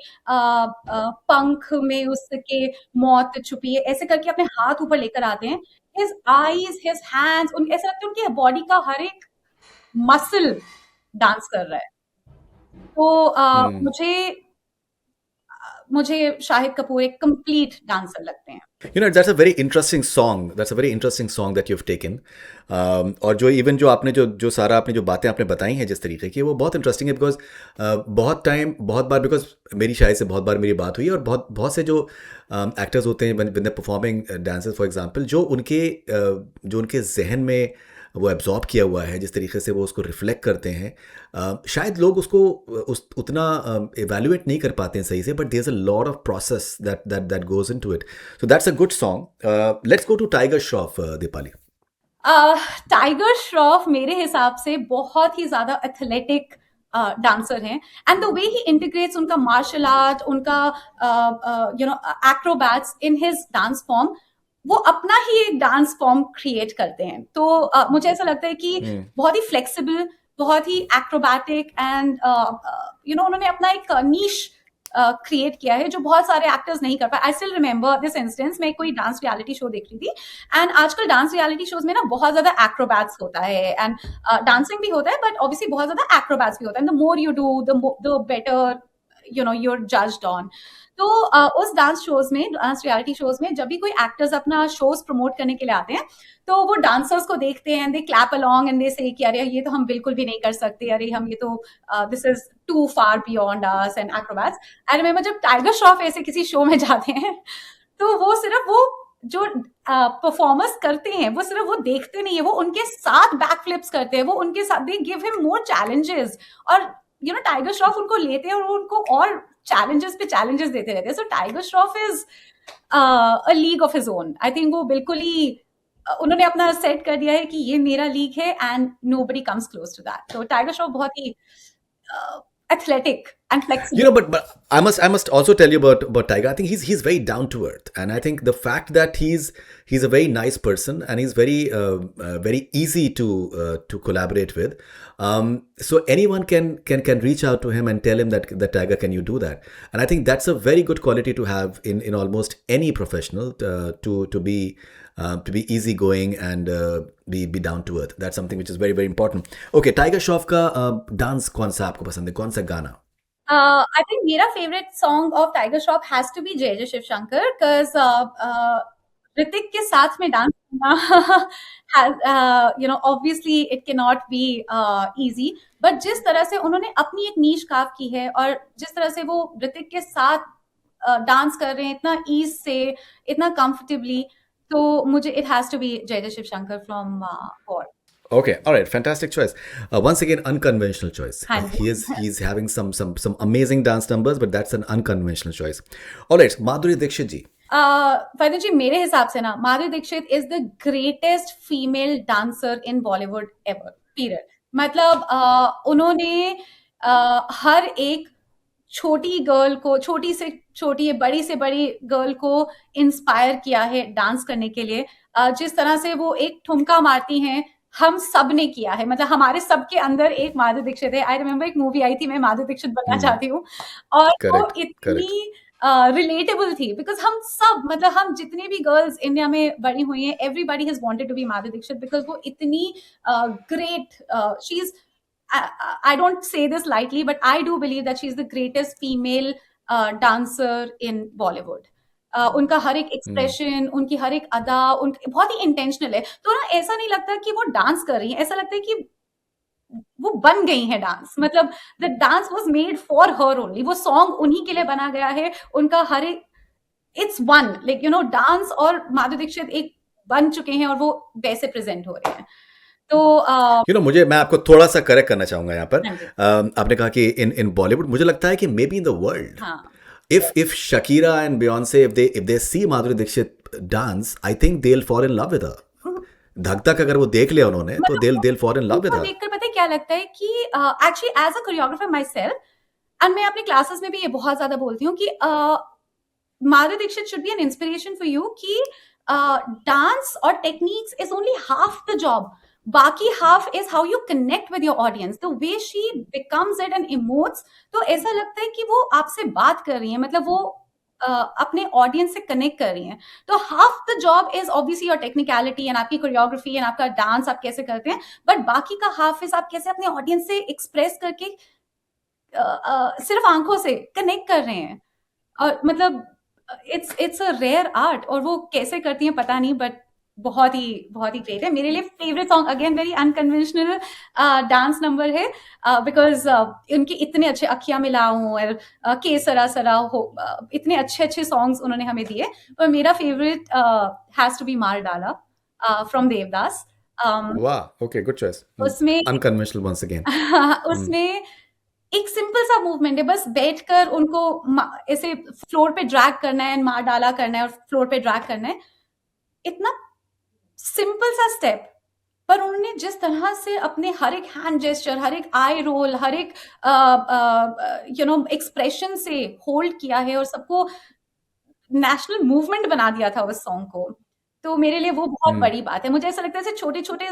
पंख में उसके मौत छुपी है, ऐसे करके अपने हाथ ऊपर लेकर आते हैं. हिज आईज, हिज हैंड्स, उन ऐसा लगता है उनकी बॉडी का हर एक मसल डांस कर रहा है. तो मुझे शाहिद कपूर एक कंप्लीट डांसर लगते हैं. You know, that's a very interesting song. That's a very interesting song that you've taken. और जो इवन जो आपने जो सारा आपने जो बातें आपने बताई हैं जिस तरीके की, वो बहुत इंटरेस्टिंग है. बिकॉज बहुत बार बिकॉज मेरी शायद से बहुत बार मेरी बात हुई है, और बहुत से जो एक्टर्स होते हैं with the performing dancers for example, जो उनके जहन में वो एब्जॉर्ब किया हुआ है, जिस तरीके से वो उसको रिफ्लेक्ट करते हैं, शायद लोग उसको उतना एवेल्युएट नहीं कर पाते हैं सही से, but there is a lot of process that goes into it. So that's a good song. Let's go to Tiger Shroff, Deepali. Tiger Shroff मेरे हिसाब से बहुत ही ज्यादा एथलेटिक डांसर हैं, and the way he integrates उनका मार्शल आर्ट, उनका acrobats in his dance form, वो अपना ही एक डांस फॉर्म क्रिएट करते हैं. तो मुझे ऐसा लगता है कि बहुत ही फ्लेक्सिबल, बहुत ही एक्रोबैटिक एंड उन्होंने अपना एक नीश क्रिएट किया है जो बहुत सारे एक्टर्स नहीं कर पाए. I still remember this instance. मैं कोई डांस रियलिटी शो देख रही थी एंड आजकल डांस रियलिटी शोज में ना बहुत ज्यादा एक्रोबैट्स होता है एंड डांसिंग भी होता है बट ऑब्वियसली बहुत ज्यादा एक्रोबैट्स भी होता है. The more you do the better you're judged on. तो उस डांस रियलिटी शोज में जब भी कोई एक्टर्स अपना शोज प्रमोट करने के लिए आते हैं तो वो डांसर्स को देखते हैं, दे क्लैप अलोंग एंड दे से कि अरे ये तो हम बिल्कुल भी नहीं कर सकते, अरे हम ये तो this is too far beyond us and acrobats. I remember जब टाइगर श्रॉफ ऐसे किसी शो में जाते हैं तो वो सिर्फ वो जो परफॉर्मर्स करते हैं वो सिर्फ वो देखते नहीं है, वो उनके साथ बैक फ्लिप्स करते हैं, वो उनके साथ they give him more challenges और टाइगर श्रॉफ उनको लेते हैं और वो उनको और चैलेंजेस पे चैलेंजेस देते रहते हैं. So Tiger Shroff is a league of his own. I think वो बिल्कुल ही उन्होंने अपना सेट कर दिया है कि ये मेरा लीग है and nobody comes close to that. तो टाइगर श्रॉफ बहुत ही athletic and flexible. But I must also tell you about Tiger. I think he's very down to earth, and I think the fact that he's a very nice person and he's very easy to collaborate with. So anyone can reach out to him and tell him that Tiger, can you do that? And I think that's a very good quality to have in almost any professional, to be easygoing and be down to earth. That's something which is very very important. Okay, Tiger Shroff का dance कौन सा आपको पसंद है, कौन सा गाना? I think मेरा favorite song of Tiger Shroff has to be Jai Jai Shiv Shankar because Hrithik के साथ में डांस करना has obviously it cannot be easy, but जिस तरह से उन्होंने अपनी एक नीश कार्व की है और जिस तरह से वो ऋतिक के साथ डांस कर रहे हैं इतना ईज से, इतना कंफर्टेबली, तो मुझे it has to be Jai Jai Shiv Shankar from War. Okay, all right, fantastic choice. Once again, unconventional choice. हाँ जी. He's having some amazing dance numbers, but that's an unconventional choice. All right, Madhuri Dixit ji. फैदन जी, मेरे हिसाब से ना Madhuri Dixit is the greatest female dancer in Bollywood ever, period. मतलब उन्होंने हर एक छोटी girl को, छोटी से छोटी, बड़ी से बड़ी गर्ल को इंस्पायर किया है डांस करने के लिए. जिस तरह से वो एक ठुमका मारती हैं, हम सब ने किया है. मतलब हमारे सबके अंदर एक माधुरी दीक्षित है. आई रिमेम्बर एक मूवी आई थी, मैं माधुरी दीक्षित बनना चाहती हूँ, और वो इतनी रिलेटेबल थी बिकॉज हम सब, मतलब हम जितने भी गर्ल्स इंडिया में बड़ी हुई हैं, everybody has wanted to be Madhuri Dixit because वो इतनी great, she is, I don't say this lightly, but I do believe that she is the greatest female dancer in Bollywood. उनका हर एक एक्सप्रेशन, उनकी हर एक अदा, उनकी बहुत ही इंटेंशनल है. तो ना ऐसा नहीं लगता कि वो डांस कर रही है, ऐसा लगता है कि वो बन गई है डांस. मतलब the dance was made for her only. वो सॉन्ग उन्हीं के लिए बना गया है. उनका हर एक, इट्स वन, लाइक डांस और माधुरी दीक्षित एक बन चुके हैं और वो वैसे प्रेजेंट हो रहे हैं. तो मैं आपको थोड़ा सा करेक्ट करना चाहूंगा यहाँ पर. आपने कहा कि इन बॉलीवुड, मुझे लगता है कि may be in the world, if Shakira and Beyonce, if they see Madhuri Dixit dance, I think they'll fall in love with her. धक धक अगर वो देख लिया उन्होंने तो they'll fall in love with her. देखकर पता है क्या लगता है कि actually as a choreographer myself, and मैं अपने क्लासेस में भी ये बहुत ज्यादा बोलती हूँ कि Madhuri Dixit should be an inspiration for you कि डांस और techniques is only half the job. बाकी half is how you connect with your audience, the way she becomes it and emotes. तो ऐसा लगता है कि वो आपसे बात कर रही है, मतलब वो अपने ऑडियंस से कनेक्ट कर रही हैं. तो half the job is obviously your technicality and आपकी कोरियोग्राफी एंड आपका डांस आप कैसे करते हैं, बट बाकी का हाफ इज आप कैसे अपने ऑडियंस से एक्सप्रेस करके सिर्फ आंखों से कनेक्ट कर रहे हैं. और मतलब इट्स अ रेयर आर्ट, और वो कैसे करती हैं पता नहीं, बट बहुत ही ग्रेट है. मेरे लिए favourite song, again very unconventional dance number है, बिकॉज उनके इतने अच्छे अखियां मिलाऊं और के सरा सरा हो, इतने अच्छे सॉन्ग्स उन्होंने हमें दिए. पर मेरा फेवरेट हैज टू बी मार डाला फ्रॉम देवदास. वाह, ओके, गुड चॉइस. उसमें अनकन्वेंशनल वंस अगेन. उसमें एक सिंपल सा मूवमेंट है, बस बैठकर उनको ऐसे फ्लोर पे ड्रैग करना है, मार डाला करना है और फ्लोर पे ड्रैग करना है. इतना सिंपल सा स्टेप, पर उन्होंने जिस तरह से अपने हर एक हैंड जेस्चर, हर एक आई रोल, हर एक एक्सप्रेशन से होल्ड किया है और सबको नेशनल मूवमेंट बना दिया था उस सॉन्ग को. तो मेरे लिए वो बहुत बड़ी बात है. मुझे ऐसा लगता है छोटे छोटे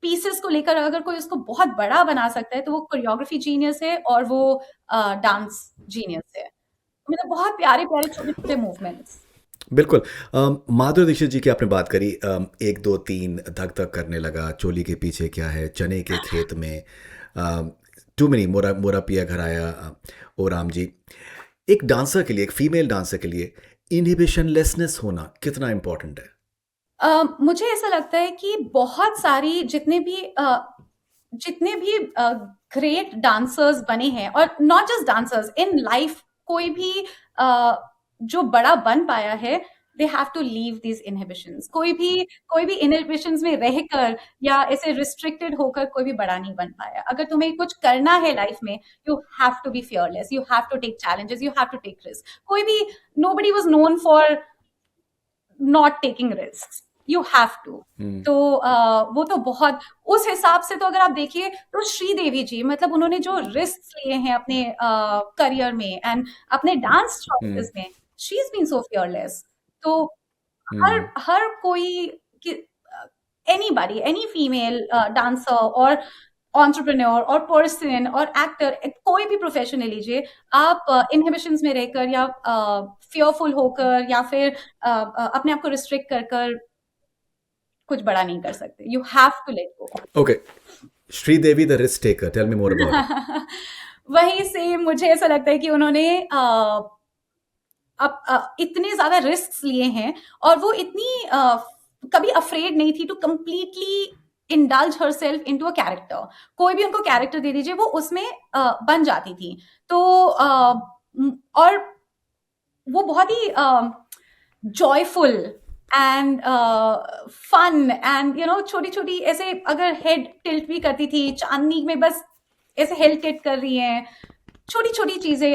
पीसेस को लेकर अगर कोई उसको बहुत बड़ा बना सकता है तो वो कोरियोग्राफी जीनियस है और वो डांस जीनियस है। मतलब बहुत प्यारे प्यारे छोटे छोटे मूवमेंट्स। बिल्कुल। माधुरी दीक्षित जी की आपने बात करी, एक दो तीन, धक धक करने लगा, चोली के पीछे क्या है, चने के खेत में, टू मेनी, मोरा मोरा पिया घर आया, ओ राम जी। एक डांसर के लिए, एक फीमेल डांसर के लिए इनहिबिशनलेसनेस होना कितना इम्पोर्टेंट है? मुझे ऐसा लगता है कि बहुत सारी जितने भी ग्रेट डांसर्स बने हैं और not just dancers in life, कोई भी जो बड़ा बन पाया है, they have to leave these inhibitions. कोई भी इनहिबिशंस में रहकर या ऐसे रिस्ट्रिक्टेड होकर कोई भी बड़ा नहीं बन पाया। अगर तुम्हें कुछ करना है लाइफ में, you have to be fearless, you have to take challenges, you have to take risk. कोई भी, nobody was known for not taking risk, you have to. तो वो तो बहुत, उस हिसाब से तो अगर आप देखिए तो श्रीदेवी जी, मतलब उन्होंने जो रिस्क लिए हैं अपने करियर में एंड अपने डांस चॉइसेस में, she is been so fearless. तो हर कोई, एनीबॉडी, एनी फीमेल डांसर और एंटरप्रेन्योर और पर्सन और एक्टर, कोई भी प्रोफेशन ले लीजिए, आप इनहिबिशंस में रहकर या फियरफुल होकर या फिर अपने आप को रिस्ट्रिक्ट कर कर कुछ बड़ा नहीं कर सकते। You have to let go. Okay, Sridevi the risk taker, tell me more about. वही सेम, मुझे ऐसा लगता है कि उन्होंने अब इतने ज्यादा रिस्क लिए हैं और वो इतनी कभी अफ्रेड नहीं थी to completely indulge herself into a character. कोई भी उनको कैरेक्टर दे दीजिए, वो उसमें बन जाती थी। तो और वो बहुत ही जॉयफुल एंड फन एंड छोटी छोटी ऐसे, अगर हेड टिल्ट भी करती थी चांदनी में, बस ऐसे हेड टिल्ट कर रही हैं, छोटी छोटी चीजें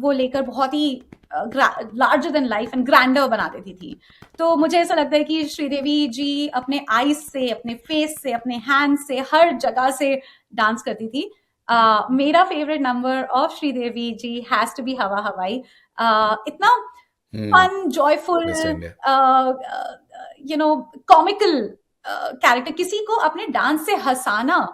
वो लेकर बहुत ही larger than life and grander बना देती थी। तो मुझे ऐसा लगता है कि श्रीदेवी जी अपने आईज से, अपने फेस से, अपने हैंड से, हर जगह से डांस करती थी। मेरा favourite number of Sridevi ji has to be Hawa Hawai. इतना फन, जॉयफुल, कॉमिकल कैरेक्टर। किसी को अपने डांस से हंसाना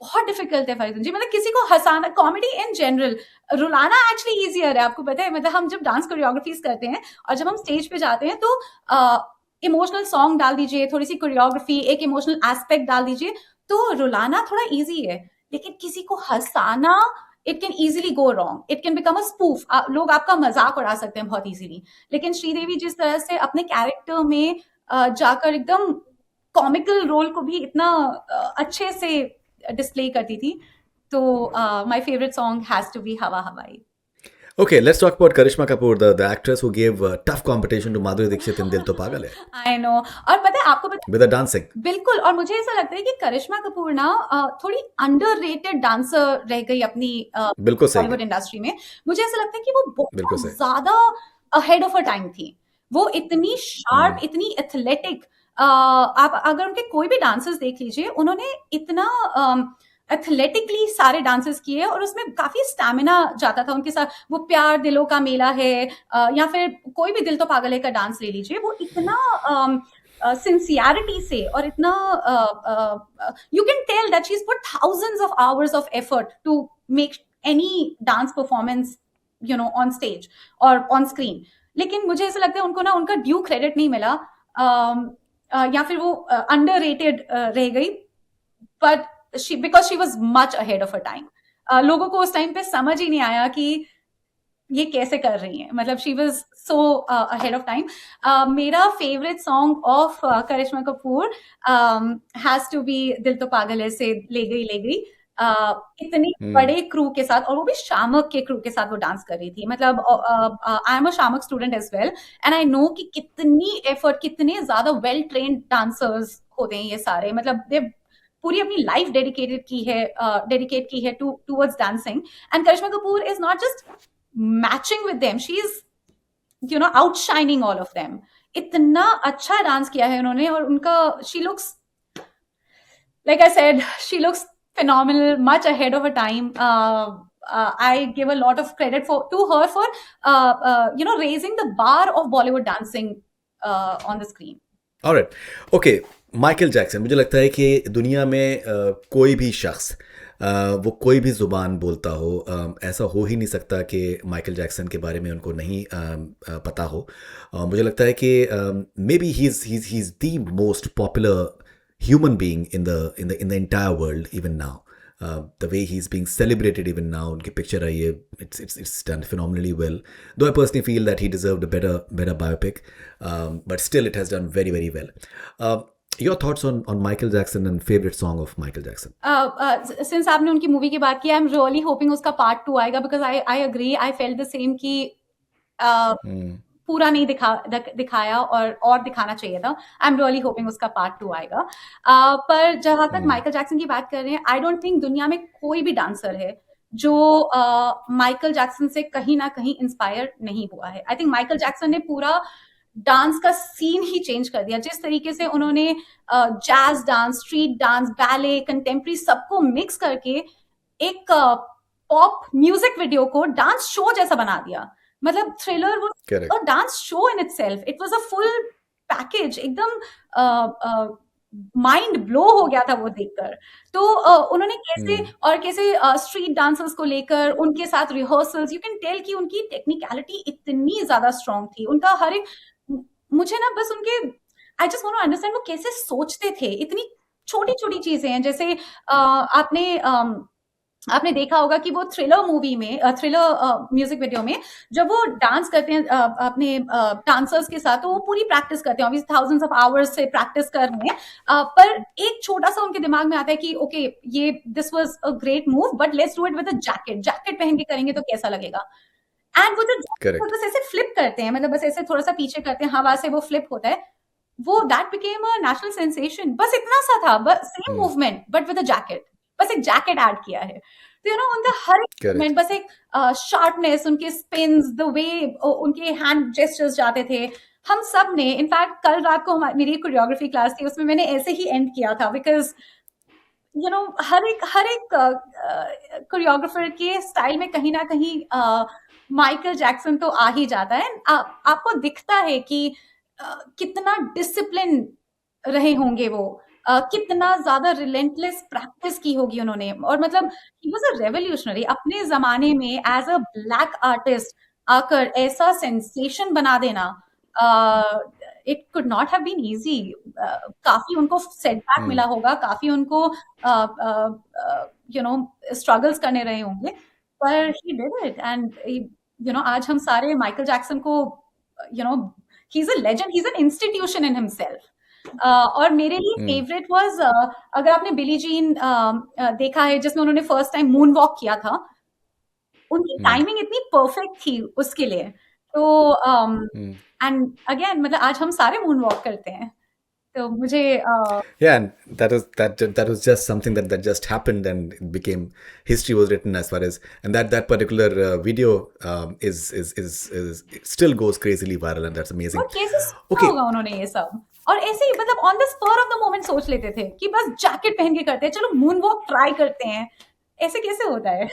बहुत डिफिकल्ट है फरीदन जी, मतलब किसी को हंसाना, कॉमेडी इन जनरल, रुलाना एक्चुअली इजियर है। आपको पता है, मतलब हम जब डांस कोरियोग्राफीज करते हैं और जब हम स्टेज पे जाते हैं तो इमोशनल सॉन्ग डाल दीजिए, थोड़ी सी कोरियोग्राफी, एक इमोशनल एस्पेक्ट डाल दीजिए, तो रुलाना थोड़ा इजी है। लेकिन किसी को हंसाना, it can easily go wrong, it can become a spoof. लोग आपका मजाक उड़ा सकते हैं बहुत इजीली। लेकिन श्रीदेवी जिस तरह से अपने कैरेक्टर में जाकर एकदम कॉमिकल रोल को भी इतना अच्छे से डिस्प्ले करती थी, तो my favourite song has to be Hawa Hawai. Okay, let's talk about Karishma Kapoor, the actress who gave tough competition to Madhuri Dixit in Dil To Pagal Hai I know. और पता है, आपको पता with the dancing. बिल्कुल, और मुझे ऐसा लगता है कि करिश्मा कपूर ना थोड़ी अंडररेटेड डांसर रह गई अपनी बिल्कुल सही बॉलीवुड इंडस्ट्री में। मुझे ऐसा लगता है कि वो बिल्कुल बहुत सही। ज्यादा अहेड ऑफ अ टाइम थी। वो इतनी शार्प, इतनी एथलेटिक, आप अगर उनके कोई भी डांसर्स देख लीजिए, उन्होंने इतना एथलेटिकली सारे डांसेस किए और उसमें काफी स्टैमिना जाता था उनके साथ। वो प्यार दिलों का मेला है, या फिर कोई भी दिल तो पागल है का डांस ले लीजिए, वो इतना सिंसियरिटी से और इतना you can tell that she is put thousands of hours of effort to make any dance performance on stage और on screen। लेकिन मुझे ऐसा लगता है उनको ना उनका ड्यू क्रेडिट नहीं मिला, या फिर वो अंडररेटेड रह गई। But because she was much ahead of a time, लोगों को उस टाइम पे समझ ही नहीं आया कि ये कैसे कर रही हैं, मतलब she was so ahead of time. मेरा favourite song of Karisma Kapoor has to be Dil To पागल है से ले गई। इतने बड़े क्रू के साथ, और वो भी शामक के क्रू के साथ वो डांस कर रही थी। मतलब I am a Shiamak student as well and I know कि कितनी एफर्ट, कितने ज्यादा वेल ट्रेन्ड डांसर्स होते हैं ये सारे। मतलब दे पूरी अपनी लाइफ डेडिकेट की है towards dancing, and Karishma Kapoor is not just matching with them, she is outshining all of them. इतना अच्छा डांस किया है उन्होंने, और उनका, she looks, like I said, she looks phenomenal, much ahead of her time. I give a lot of credit to her for raising the bar of Bollywood dancing on the screen. All right. Okay. Michael Jackson, मुझे लगता है कि दुनिया में कोई भी शख्स वो कोई भी ज़ुबान बोलता हो, ऐसा हो ही नहीं सकता कि माइकल जैक्सन के बारे में उनको नहीं पता हो। मुझे लगता है कि may be he is the most popular human being in the entire world even now. The way he's being celebrated even now, उनकी picture आई है, it's done phenomenally well. Though I personally feel that he deserved a better biopic, but still it has done very very well. Uh, your thoughts on Michael Jackson and favorite song of Michael Jackson? Since आपने उनकी movie की बात की, I am really hoping उसका part 2 आएगा, because I agree, I felt the same कि पूरा नहीं दिखाया और दिखाना चाहिए था। आई एम रियली होपिंग उसका पार्ट 2 आएगा। पर जहां तक माइकल जैक्सन की बात कर रहे हैं, आई डोंट थिंक दुनिया में कोई भी डांसर है जो माइकल जैक्सन से कहीं ना कहीं इंस्पायर नहीं हुआ है। आई थिंक माइकल जैक्सन ने पूरा डांस का सीन ही चेंज कर दिया। जिस तरीके से उन्होंने jazz dance, street dance, ballet, contemporary सबको मिक्स करके एक पॉप म्यूजिक वीडियो को डांस शो जैसा बना दिया। मतलब थ्रिलर Correct. और dance show in itself, it was a full package, एकदम माइंड ब्लो हो गया था वो देखकर। तो उन्होंने कैसे स्ट्रीट डांसर्स को लेकर उनके साथ रिहर्सल्स, यू कैन टेल कि उनकी टेक्निकलिटी इतनी ज्यादा स्ट्रांग थी। उनका हर एक, मुझे ना बस उनके, I just want to understand वो कैसे सोचते थे। इतनी छोटी छोटी चीजें हैं, जैसे आपने देखा होगा कि वो थ्रिलर मूवी में, थ्रिलर म्यूजिक वीडियो में जब वो डांस करते हैं अपने डांसर्स के साथ, तो वो पूरी प्रैक्टिस करते हैं, ऑब्वियसली थाउजेंड्स ऑफ आवर्स से प्रैक्टिस कर रहे हैं, पर एक छोटा सा उनके दिमाग में आता है कि ओके ये this was a great move, but let's do it with a jacket पहन के करेंगे तो कैसा लगेगा। एंड वो जो Correct. बस ऐसे फ्लिप करते हैं, मतलब बस ऐसे थोड़ा सा पीछे करते हैं, हवा से वो फ्लिप होता है, वो that became a national sensation. बस इतना सा था, बस same movement but with a jacket, बस एक जैकेट ऐड किया है। तो यू नो उनका हर एक Correct. मूवमेंट, बस एक शार्पनेस, उनके स्पिन्स, द वे उनके हैंड जेस्चर्स जाते थे। हम सब ने, इनफैक्ट कल रात को मेरी एक कोरियोग्राफी क्लास थी, उसमें मैंने ऐसे ही एंड किया था, बिकॉज यू नो हर एक कोरियोग्राफर के स्टाइल में कहीं ना कहीं माइकल जैक्सन तो आ ही जाता है। आपको दिखता है कि कितना डिसिप्लिन रहे होंगे वो, कितना ज्यादा रिलेंटलेस प्रैक्टिस की होगी उन्होंने, और मतलब ही वाज अ रेवोल्यूशनरी अपने जमाने में एज अ ब्लैक आर्टिस्ट आकर ऐसा सेंसेशन बना देना। It could not have been easy. काफी उनको सेटबैक मिला होगा, काफी उनको यू नो स्ट्रगल्स करने रहे होंगे, पर he did it. And you no आज हम सारे माइकल जैक्सन को, you know he is a legend, he is an institution in himself. और मेरे लिए फेवरेट वाज, अगर आपने बिली जीन देखा है जिसमें उन्होंने फर्स्ट टाइम मून वॉक किया था, उनकी टाइमिंग इतनी परफेक्ट थी उसके लिए। तो एंड अगेन मतलब आज हम सारे मून वॉक करते हैं, तो मुझे Yeah, and that was just something that just happened, and it became, history was written as far as, and that particular video is it still goes crazily viral, and that's amazing. और कैसे सोचा Okay. होगा उन्होंने ये सब, और ऐसे ही मतलब on the spur of the moment सोच लेते थे कि बस जैकेट पहन के करते हैं, चलो मून वॉक ट्राई करते हैं, ऐसे कैसे होता है।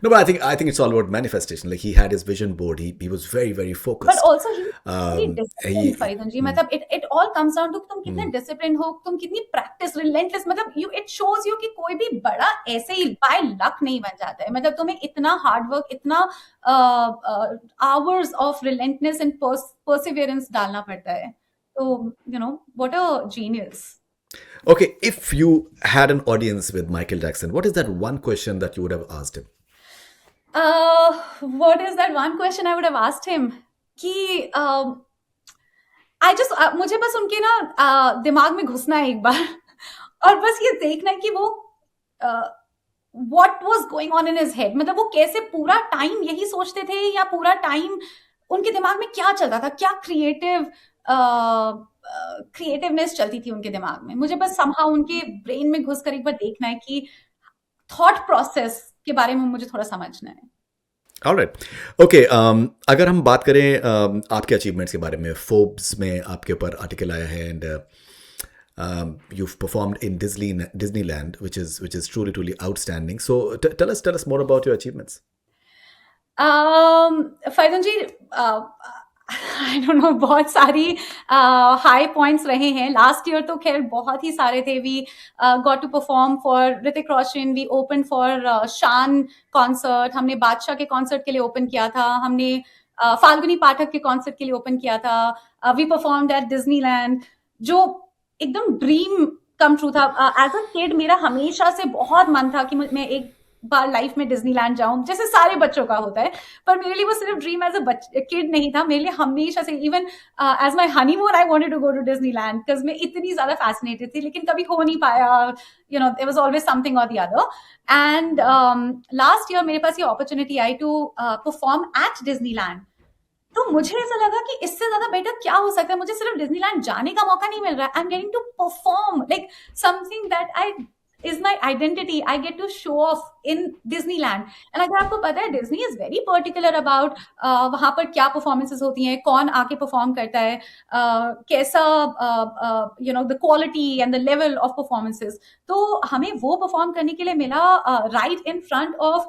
No, but I think it's all about manifestation. Like, he had his vision board. He was very very But focused. also he's very disciplined, Faizan ji. मतलब it all comes down to तुम कितने disciplined हो, तुम कितनी practice, relentless, मतलब it shows you कि कोई भी बड़ा ऐसे ही by luck नहीं बन जाता है। मतलब तुम्हें इतना hard work, इतना hours of relentlessness and perseverance डालना पड़ता है। तो you know what a genius. Okay, if you had an audience with Michael Jackson, what is that one question that you would have asked him? What is that one question I would have asked him? कि मुझे बस उनके ना दिमाग में घुसना है एक बार और बस ये देखना है कि वो what was going on in his head, मतलब वो कैसे पूरा टाइम यही सोचते थे, या पूरा टाइम उनके दिमाग में क्या चलता था, क्या क्रिएटिवनेस चलती थी उनके दिमाग में। मुझे बस somehow उनके ब्रेन में घुसकर एक बार देखना है कि थॉट प्रोसेस के बारे में मुझे थोड़ा समझना है। Alright. Okay, अगर हम बात करें आपके अचीवमेंट्स के बारे में, फोर्ब्स में आपके ऊपर आर्टिकल आया है, and you've performed in Disneyland, which is truly outstanding. So tell us more about your achievements. Faizan ji, I don't know, बहुत सारी हाई पॉइंट्स रहे हैं। लास्ट ईयर तो खैर बहुत ही सारे थे। We got to perform for Hrithik Roshan, we open for Shaan concert, हमने बादशाह के कॉन्सर्ट के लिए ओपन किया था, हमने फाल्गुनी पाठक के कॉन्सर्ट के लिए ओपन किया था, वी परफॉर्म्ड एट डिज्नीलैंड, जो एकदम ड्रीम कम ट्रू था। एज अ किड मेरा हमेशा से बहुत मन था कि मैं एक बार लाइफ में डिज्नीलैंड जाऊं, जैसे सारे बच्चों का होता है। पर मेरे लिए वो सिर्फ ड्रीम एज अ किड नहीं था, मेरे लिए हमेशा से, even as my honeymoon I wanted to go to Disneyland, because मैं इतनी ज्यादा फैसिनेटेड थी, लेकिन कभी हो नहीं पाया। You know, there was always something और the other. And last year मेरे पास ये अपॉर्चुनिटी आई टू परफॉर्म एट डिज्नीलैंड। तो मुझे ऐसा लगा कि इससे ज्यादा बेटर क्या हो सकता है, मुझे सिर्फ डिज्नीलैंड जाने का मौका नहीं मिल रहा है, I am getting to perform like something that I is my identity, I get to show off in Disneyland. And अगर आपको पता है, Disney is very particular about वहां पर क्या परफॉर्मेंसेज होती हैं, कौन आके परफॉर्म करता है, कैसा you know the quality and the level of performances. तो हमें वो परफॉर्म करने के लिए मिला राइट इन फ्रंट ऑफ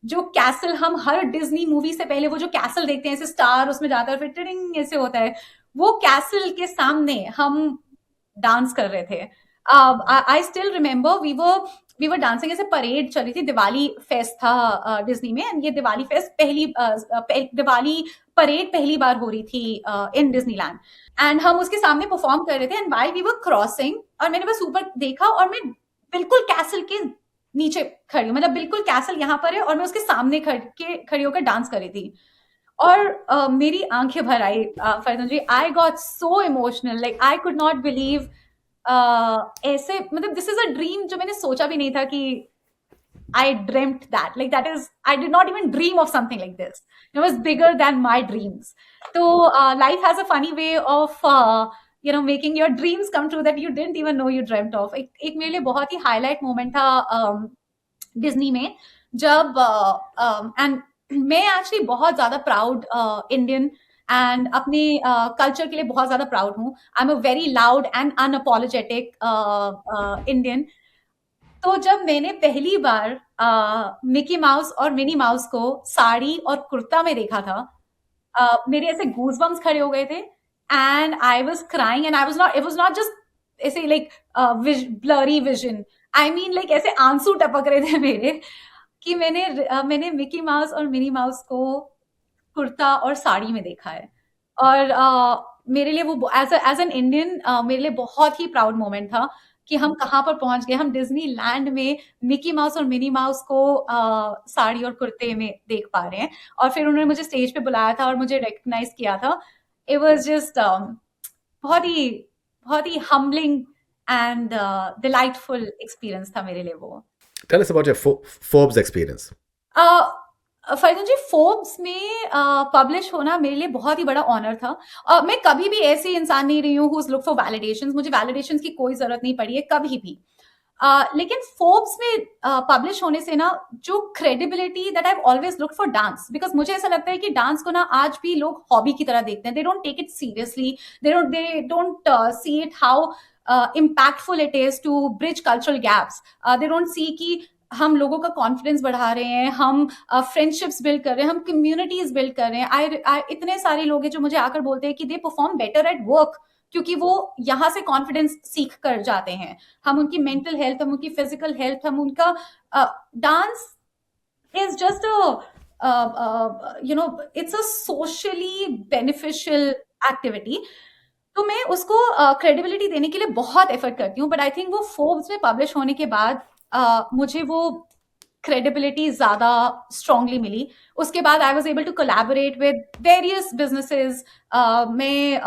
जो कैसल, हम हर डिज्नी मूवी से पहले वो जो कैसल देखते हैं, ऐसे स्टार उसमें जाता है और फिर टिडिंग ऐसे होता है, वो कैसल के सामने हम डांस कर रहे थे। I still remember we were dancing, ऐसे परेड चल रही थी, दिवाली फेस्ट था डिज्नी में, एंड ये दिवाली फेस्ट दिवाली परेड पहली बार हो रही थी इन डिज्नीलैंड, एंड हम उसके सामने परफॉर्म कर रहे थे। And while we were crossing, और मैंने बस ऊपर देखा और मैं बिल्कुल कैसल के नीचे खड़ी, मतलब बिल्कुल कैसल यहाँ पर है और मैं उसके सामने खड़ी होकर डांस कर रही थी। और मेरी आंखें भर आई, Faridoon ji, I got so emotional, like I could not believe. ऐसे मतलब दिस इज अ ड्रीम जो मैंने सोचा भी नहीं था कि I dreamt that. Like that is, I did not even dream of something like this. It was bigger than my dreams. So life has a funny way of you know making your dreams come true that you didn't even know you dreamt of. एक मेरे लिए बहुत ही highlight moment था Disney में, जब and मैं actually बहुत ज्यादा प्राउड इंडियन एंड अपने कल्चर के लिए बहुत ज्यादा प्राउड हूँ। I am a very loud and unapologetic Indian. तो जब मैंने पहली बार मिकी माउस और मिनी माउस को साड़ी और कुर्ता में देखा था, मेरे ऐसे गूज बम्स खड़े हो गए थे, and I was crying, and I was not, it was not just ऐसे like blurry vision, I mean like ऐसे आंसू टपक रहे थे मेरे, कि मैंने मिकी माउस और मिनी माउस को कुर्ता और साड़ी में देखा है। और मेरे लिए वो एज एन इंडियन मेरे लिए बहुत ही प्राउड मोमेंट था कि हम कहाँ पर पहुंच गए। हम डिज्नीलैंड में मिकी माउस और मिनी माउस को साड़ी और कुर्ते में देख पा रहे हैं, और फिर उन्होंने मुझे स्टेज पे बुलाया था और मुझे रिकग्नाइज किया था। इट वाज जस्ट बहुत ही हम्बलिंग एंड डिलाइटफुल एक्सपीरियंस था मेरे लिए वो। Tell us about your Forbes experience. Faizan ji, Forbes में पब्लिश होना मेरे लिए बहुत ही बड़ा ऑनर था। मैं कभी भी ऐसी इंसान नहीं रही हूँ हुज लुक फॉर वैलिडेशंस, मुझे वैलिडेशंस की कोई जरूरत नहीं पड़ी है कभी भी। लेकिन फोर्ब्स में पब्लिश होने से ना जो credibility that I always look for dance, because मुझे ऐसा लगता है कि डांस को ना आज भी लोग हॉबी की तरह देखते हैं, they don't take it seriously, they don't see it how impactful it is to bridge cultural gaps, they don't see कि हम लोगों का कॉन्फिडेंस बढ़ा रहे हैं, हम फ्रेंडशिप्स बिल्ड कर रहे हैं, हम कम्युनिटीज बिल्ड कर रहे हैं। इतने सारे लोग हैं जो मुझे आकर बोलते हैं कि they perform better at work, क्योंकि वो यहाँ से कॉन्फिडेंस सीख कर जाते हैं। हम उनकी मेंटल हेल्थ, हम उनकी फिजिकल हेल्थ, हम उनका dance is just you know it's a socially beneficial activity. तो मैं उसको क्रेडिबिलिटी देने के लिए बहुत एफर्ट करती हूँ, बट आई थिंक वो फोर्ब्स में पब्लिश होने के बाद मुझे वो क्रेडिबिलिटी ज्यादा स्ट्रांगली मिली। उसके बाद I was able to collaborate with various businesses. मैं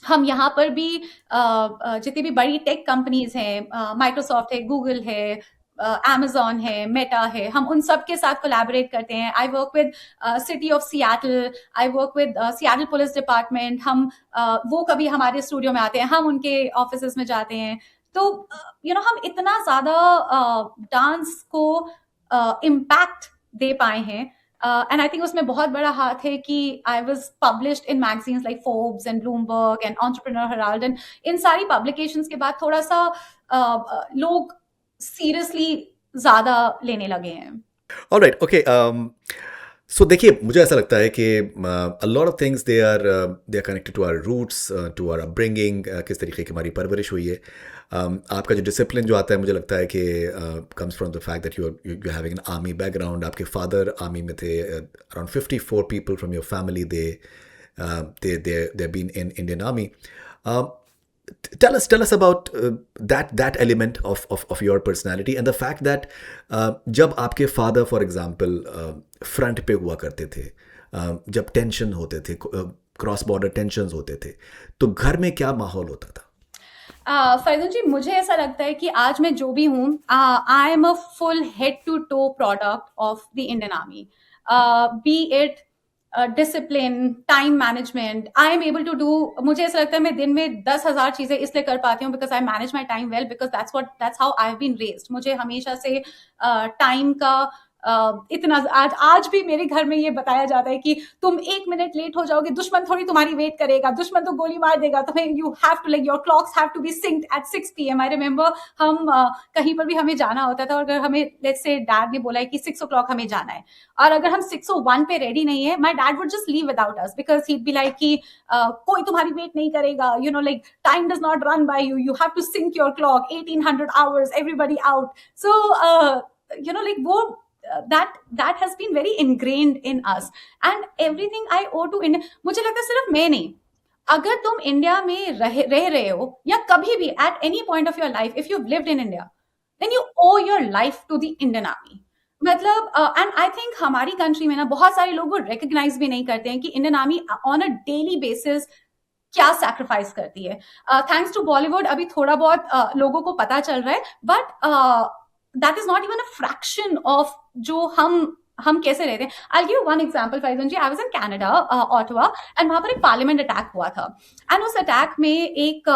हम यहाँ पर भी जितनी भी बड़ी टेक कंपनीज हैं, माइक्रोसॉफ्ट है, गूगल है, अमेजॉन है, मेटा है, हम उन सब के साथ कोलैबोरेट करते हैं। I work with city of Seattle, I work with Seattle police department. हम वो कभी हमारे स्टूडियो में आते हैं, हम उनके ऑफिस में जाते हैं। तो यू नो हम इतना ज्यादा डांस को इम्पैक्ट दे पाए हैं, एंड आई थिंक उसमें बहुत बड़ा हाथ है कि I was published in magazines like Forbes and Bloomberg and entrepreneur Herald, and in सारी पब्लिकेशंस के बाद थोड़ा सा लोग सीरियसली ज्यादा लेने लगे हैं। All right, okay. सो देखिए, मुझे ऐसा लगता है कि a lot of things they are connected to our roots, to our upbringing, किस तरीके की हमारी परवरिश हुई है। आपका जो डिसिप्लिन जो आता है, मुझे लगता है कि comes from the fact that you having an army background. आपके फादर आर्मी में थे, around 54 people from your family they been in Indian Army. Uh, tell us about that element of your personality and the fact that जब आपके father for example front पे हुआ करते थे, जब टेंशन होते थे, क्रॉस बॉर्डर टेंशन्स होते थे, तो घर में क्या माहौल होता था? फैजल जी, मुझे ऐसा लगता है कि आज मैं जो भी हूँ, I am a full head to toe product of the Indian army, be it discipline, time management. I am able to do, मुझे ऐसा लगता है मैं दिन में 10,000 चीजें इसलिए कर पाती हूँ because I manage my time well, because that's how I have been raised. मुझे हमेशा से टाइम का इतना, आज भी मेरे घर में ये बताया जाता है कि तुम 1 मिनट लेट हो जाओगे, दुश्मन थोड़ी तुम्हारी वेट करेगा, दुश्मन तो गोली मार देगा तुम्हें। You have to, like, your clocks have to be synced at 6 PM। I remember हम कहीं पर भी हमें जाना होता था, और अगर हमें लेट्स से डैड ने बोला है कि 6 o'clock हमें जाना है, और अगर हम 6:01 पे रेडी नहीं है, my dad would just leave without us, because he be like कि कोई तुम्हारी वेट नहीं करेगा, you know, like time does not run by you, you have to sync your clock, 1800 hours, everybody out. So you know, like, वो that has been very ingrained in us, and everything I owe to India। मुझे लगता है सिर्फ मैं नहीं, अगर तुम India में रह रहे हो, या कभी भी at any point of your life, if you lived in India, then you owe your life to the Indian army. मतलब, एंड आई थिंक हमारी कंट्री में ना बहुत सारे लोग वो रिकग्नाइज भी नहीं करते हैं कि Indian army on a daily basis क्या सैक्रिफाइस करती है। थैंक्स टू बॉलीवुड अभी थोड़ा बहुत लोगों को पता चल रहा है, but that is not even a fraction of जो हम कैसे रहते हैं। I give one example Faizan ji, I was in Canada, Ottawa, and वहां पर एक पार्लियामेंट अटैक हुआ था, एंड उस अटैक में एक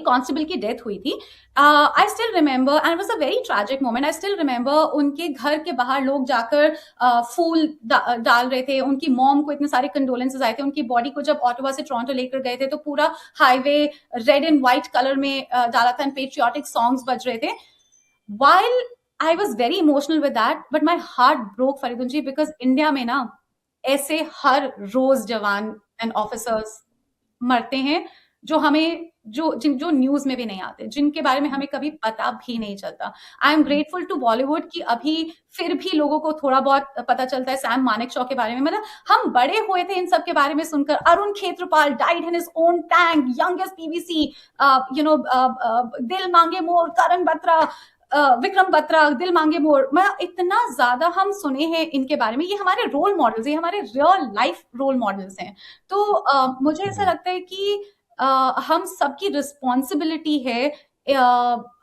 कांस्टेबल की डेथ हुई थी। I still remember, and was a very tragic moment. I still remember उनके घर के बाहर लोग जाकर फूल डाल रहे थे, उनकी मॉम को इतने सारे कंडोलेंसेस आए थे। उनकी बॉडी को जब ऑटोवा से टोरंटो लेकर गए थे, तो पूरा highway red and white colour में डाला था, एंड पेट्रियोटिक सॉन्ग्स बज रहे थे। While I was very emotional with that, but my heart broke, Faridoon ji, because India में ना ऐसे हर रोज जवान एंड ऑफिसर्स मरते हैं, जो हमें जो न्यूज में भी नहीं आते, जिनके बारे में हमें कभी पता भी नहीं चलता। I am grateful to Bollywood कि अभी फिर भी लोगों को थोड़ा बहुत पता चलता है सैम मानेकशॉ के बारे में। मतलब हम बड़े हुए थे इन सब के बारे में सुनकर। Arun Khetarpal died in his own tank, youngest PVC, you know, दिल मांगे मोर, करण बत्रा, विक्रम बत्रा, दिल मांगे मोर। मैं इतना ज्यादा हम सुने हैं इनके बारे में, ये हमारे रोल मॉडल्स, ये हमारे रियल लाइफ रोल मॉडल्स हैं। तो मुझे ऐसा लगता है कि हम सबकी रिस्पॉन्सिबिलिटी है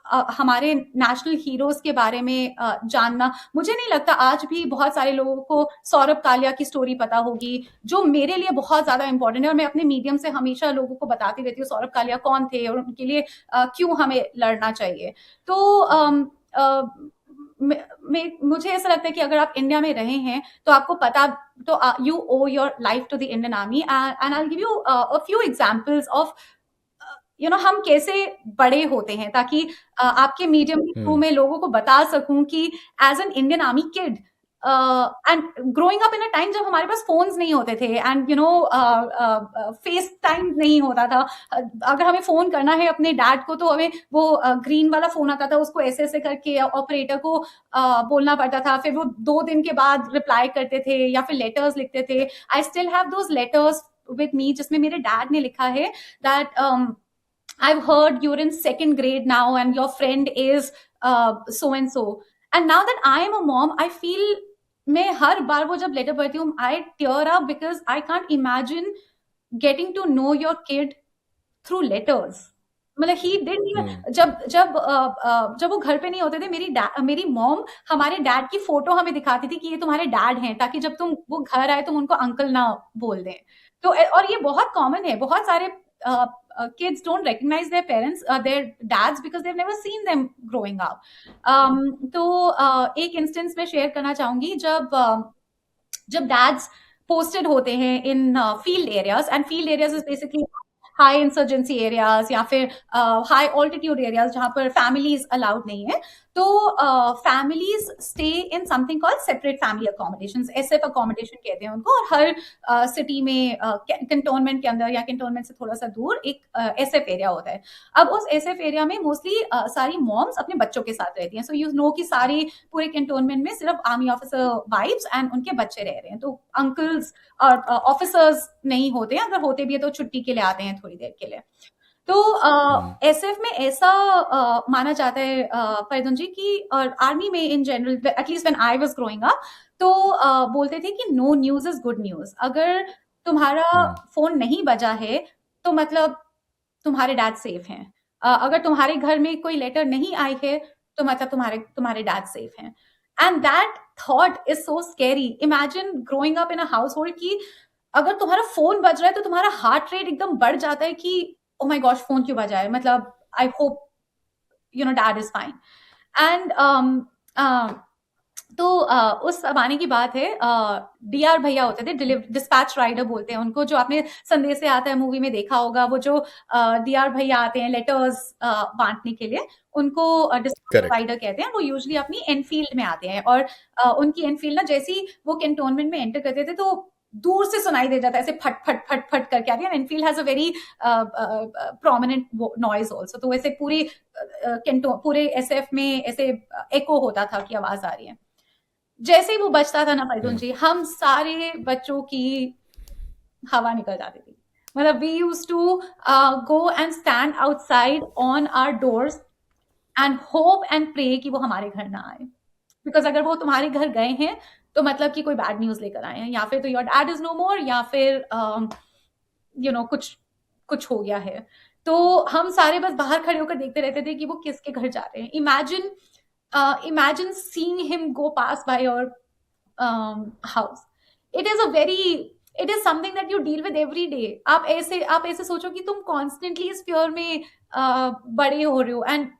हमारे नेशनल हीरोज के बारे में जानना। मुझे नहीं लगता आज भी बहुत सारे लोगों को सौरभ कालिया की स्टोरी पता होगी, जो मेरे लिए बहुत ज्यादा इंपॉर्टेंट है, और मैं अपने मीडियम से हमेशा लोगों को बताती रहती हूँ सौरभ कालिया कौन थे और उनके लिए क्यों हमें लड़ना चाहिए। तो मुझे ऐसा लगता है कि अगर आप इंडिया में रहे हैं तो आपको पता, तो you owe your life to the Indian army, and I will give you a few examples of you know हम कैसे बड़े होते हैं, ताकि आपके मीडियम के थ्रू में लोगों को बता सकूं कि as an Indian army kid, and growing up in a time जब हमारे पास फोन्स नहीं होते थे, and you know face time नहीं होता था। अगर हमें फोन करना है अपने डैड को, तो हमें वो ग्रीन वाला फोन आता था, उसको ऐसे ऐसे करके ऑपरेटर को बोलना पड़ता था, फिर वो 2 दिन के बाद रिप्लाई करते थे या फिर लेटर्स लिखते थे। I still have those letters with me, जिसमें मेरे डैड ने लिखा है that I've heard you're in 2nd grade now and your friend is so and so. And now that I am a mom, I feel मैं हर बार वो जब letter पढ़ती हूँ, I tear up because I can't imagine getting to know your kid through letters. मतलब he didn't even, जब वो घर पे नहीं होते थे, मेरी मॉम हमारे डैड की फोटो हमें दिखाती थी कि ये तुम्हारे डैड हैं, ताकि जब वो घर आए तुम उनको अंकल ना बोल दें। तो और ये बहुत कॉमन है, बहुत सारे kids don't recognize their parents, their dads, because they've never seen them growing up. तो एक इंस्टेंस में शेयर करना चाहूंगी, जब dads posted होते हैं in field areas, and field areas is basically high insurgency areas या फिर हाई ऑल्टीट्यूड एरियाज जहाँ पर फैमिलीज अलाउड नहीं है, तो families stay in something called separate family accommodation, SF accommodation कहते हैं उनको, और हर सिटी में कैंटोनमेंट के अंदर या कैंटोनमेंट से थोड़ा सा दूर एक एसएफ एरिया होता है। अब उस एसएफ एरिया में मोस्टली सारी मॉम्स अपने बच्चों के साथ रहती हैं, सो यू नो कि सारी पूरे कैंटोनमेंट में सिर्फ आर्मी ऑफिसर वाइफ्स एंड उनके बच्चे रह रहे हैं, तो अंकल्स और ऑफिसर्स नहीं होते हैं, अगर होते भी है तो छुट्टी के लिए आते हैं थोड़ी देर के लिए। तो एसएफ में ऐसा माना जाता है फरीदुन जी कि, और आर्मी में in general at least when I was growing up, तो बोलते थे कि no news is good news. अगर तुम्हारा फोन नहीं बजा है तो मतलब तुम्हारे डैड सेफ हैं। अगर तुम्हारे घर में कोई लेटर नहीं आई है तो मतलब तुम्हारे डैड सेफ हैं। And that thought is so scary. Imagine growing up in a house hold कि अगर तुम्हारा फोन बज रहा है तो तुम्हारा हार्ट रेट एकदम बढ़ जाता है कि ओ माय गॉश फोन क्यों बजा है, मतलब I hope you know dad is fine. And तो उस जमाने की बात है, डीआर भैया होते थे, डिस्पैच राइडर बोलते हैं उनको, जो आपने संदेश से आता है मूवी में देखा होगा, वो जो डीआर भैया आते हैं लेटर्स बांटने के लिए, उनको डिस्पैच करेक्ट। राइडर कहते हैं। वो यूजुअली अपनी एनफील्ड में आते हैं, और उनकी एनफील्ड ना जैसे ही वो कैंटोनमेंट में एंटर करते थे तो दूर से सुनाई दे जाता है, ऐसे फट फट फट फट करके आती है। Enfield has a very prominent noise also, तो वैसे पूरे एसएफ में ऐसे एको होता था कि आवाज आ रही है। जैसे ही वो बचता था ना फरीदुन जी, हम सारे बच्चों की हवा निकल जाती थी। मतलब we used to go and stand outside on our doors and hope and pray कि वो हमारे घर ना आए, बिकॉज अगर वो तुम्हारे घर गए हैं तो मतलब कि कोई बैड न्यूज लेकर आए हैं, या फिर तो योर डैड इज नो मोर, या फिर यू नो कुछ हो गया है। तो हम सारे बस बाहर खड़े होकर देखते रहते थे कि वो किसके घर जा रहे हैं। Imagine seeing him go pass by your house. It is something that you deal with every day. आप ऐसे सोचो कि तुम constantly इस fear में बड़े हो रहे हो। And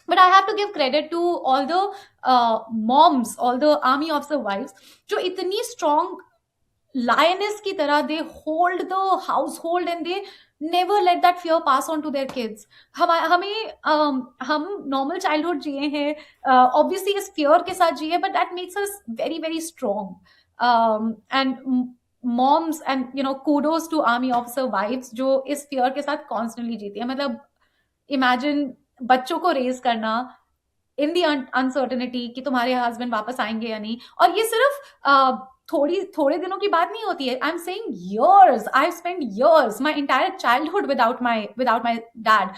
but I have to give credit to all the moms, all the army officer wives, जो इतनी strong lioness की तरह they hold the household and they never let that fear pass on to their kids. हम normal childhood जिए हैं, obviously इस fear के साथ जिए, but that makes us very very strong. And moms and you know kudos to army officer wives जो इस fear के साथ constantly जीती है। मतलब imagine बच्चों को रेज करना इन दी अनसर्टेनिटी कि तुम्हारे हस्बैंड वापस आएंगे या नहीं। और ये सिर्फ थोड़े दिनों की बात नहीं होती है। I am saying years. I've spent years, my entire childhood without my dad.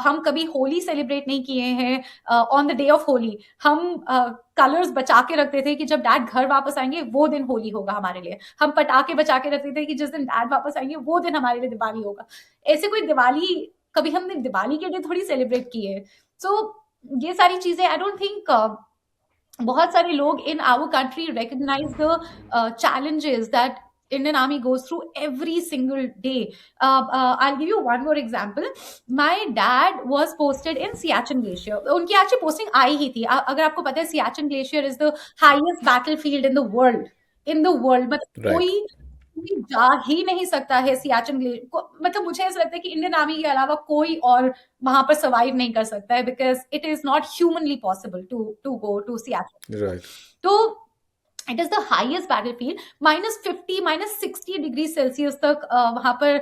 हम कभी होली सेलिब्रेट नहीं किए हैं on the day of Holi. हम कलर्स बचा के रखते थे कि जब डैड घर वापस आएंगे वो दिन होली होगा हमारे लिए। हम पटाखे बचा के रखते थे कि जिस दिन डैड वापस आएंगे वो दिन हमारे लिए दिवाली होगा। ऐसे कोई दिवाली कभी हमने दिवाली के लिए थोड़ी सेलिब्रेट की है। सो ये सारी चीजें आई डोंट थिंक बहुत सारे लोग in our country recognize the challenges that Indian Army goes through every single day. I'll give you one more example. My dad was posted in Siachen Glacier. उनकी actually posting आई ही थी। अगर आपको पता है Siachen Glacier is the highest battlefield in the world. मतलब right. कोई जा ही नहीं सकता है सियाचिन ग्लेशियर। मतलब मुझे ऐसा लगता है कि इंडियन आर्मी के अलावा कोई और वहां पर सर्वाइव नहीं कर सकता है, because it is not humanly possible to go to Siachen. Right. तो it is the highest battlefield. -50 -60 degree Celsius तक वहां पर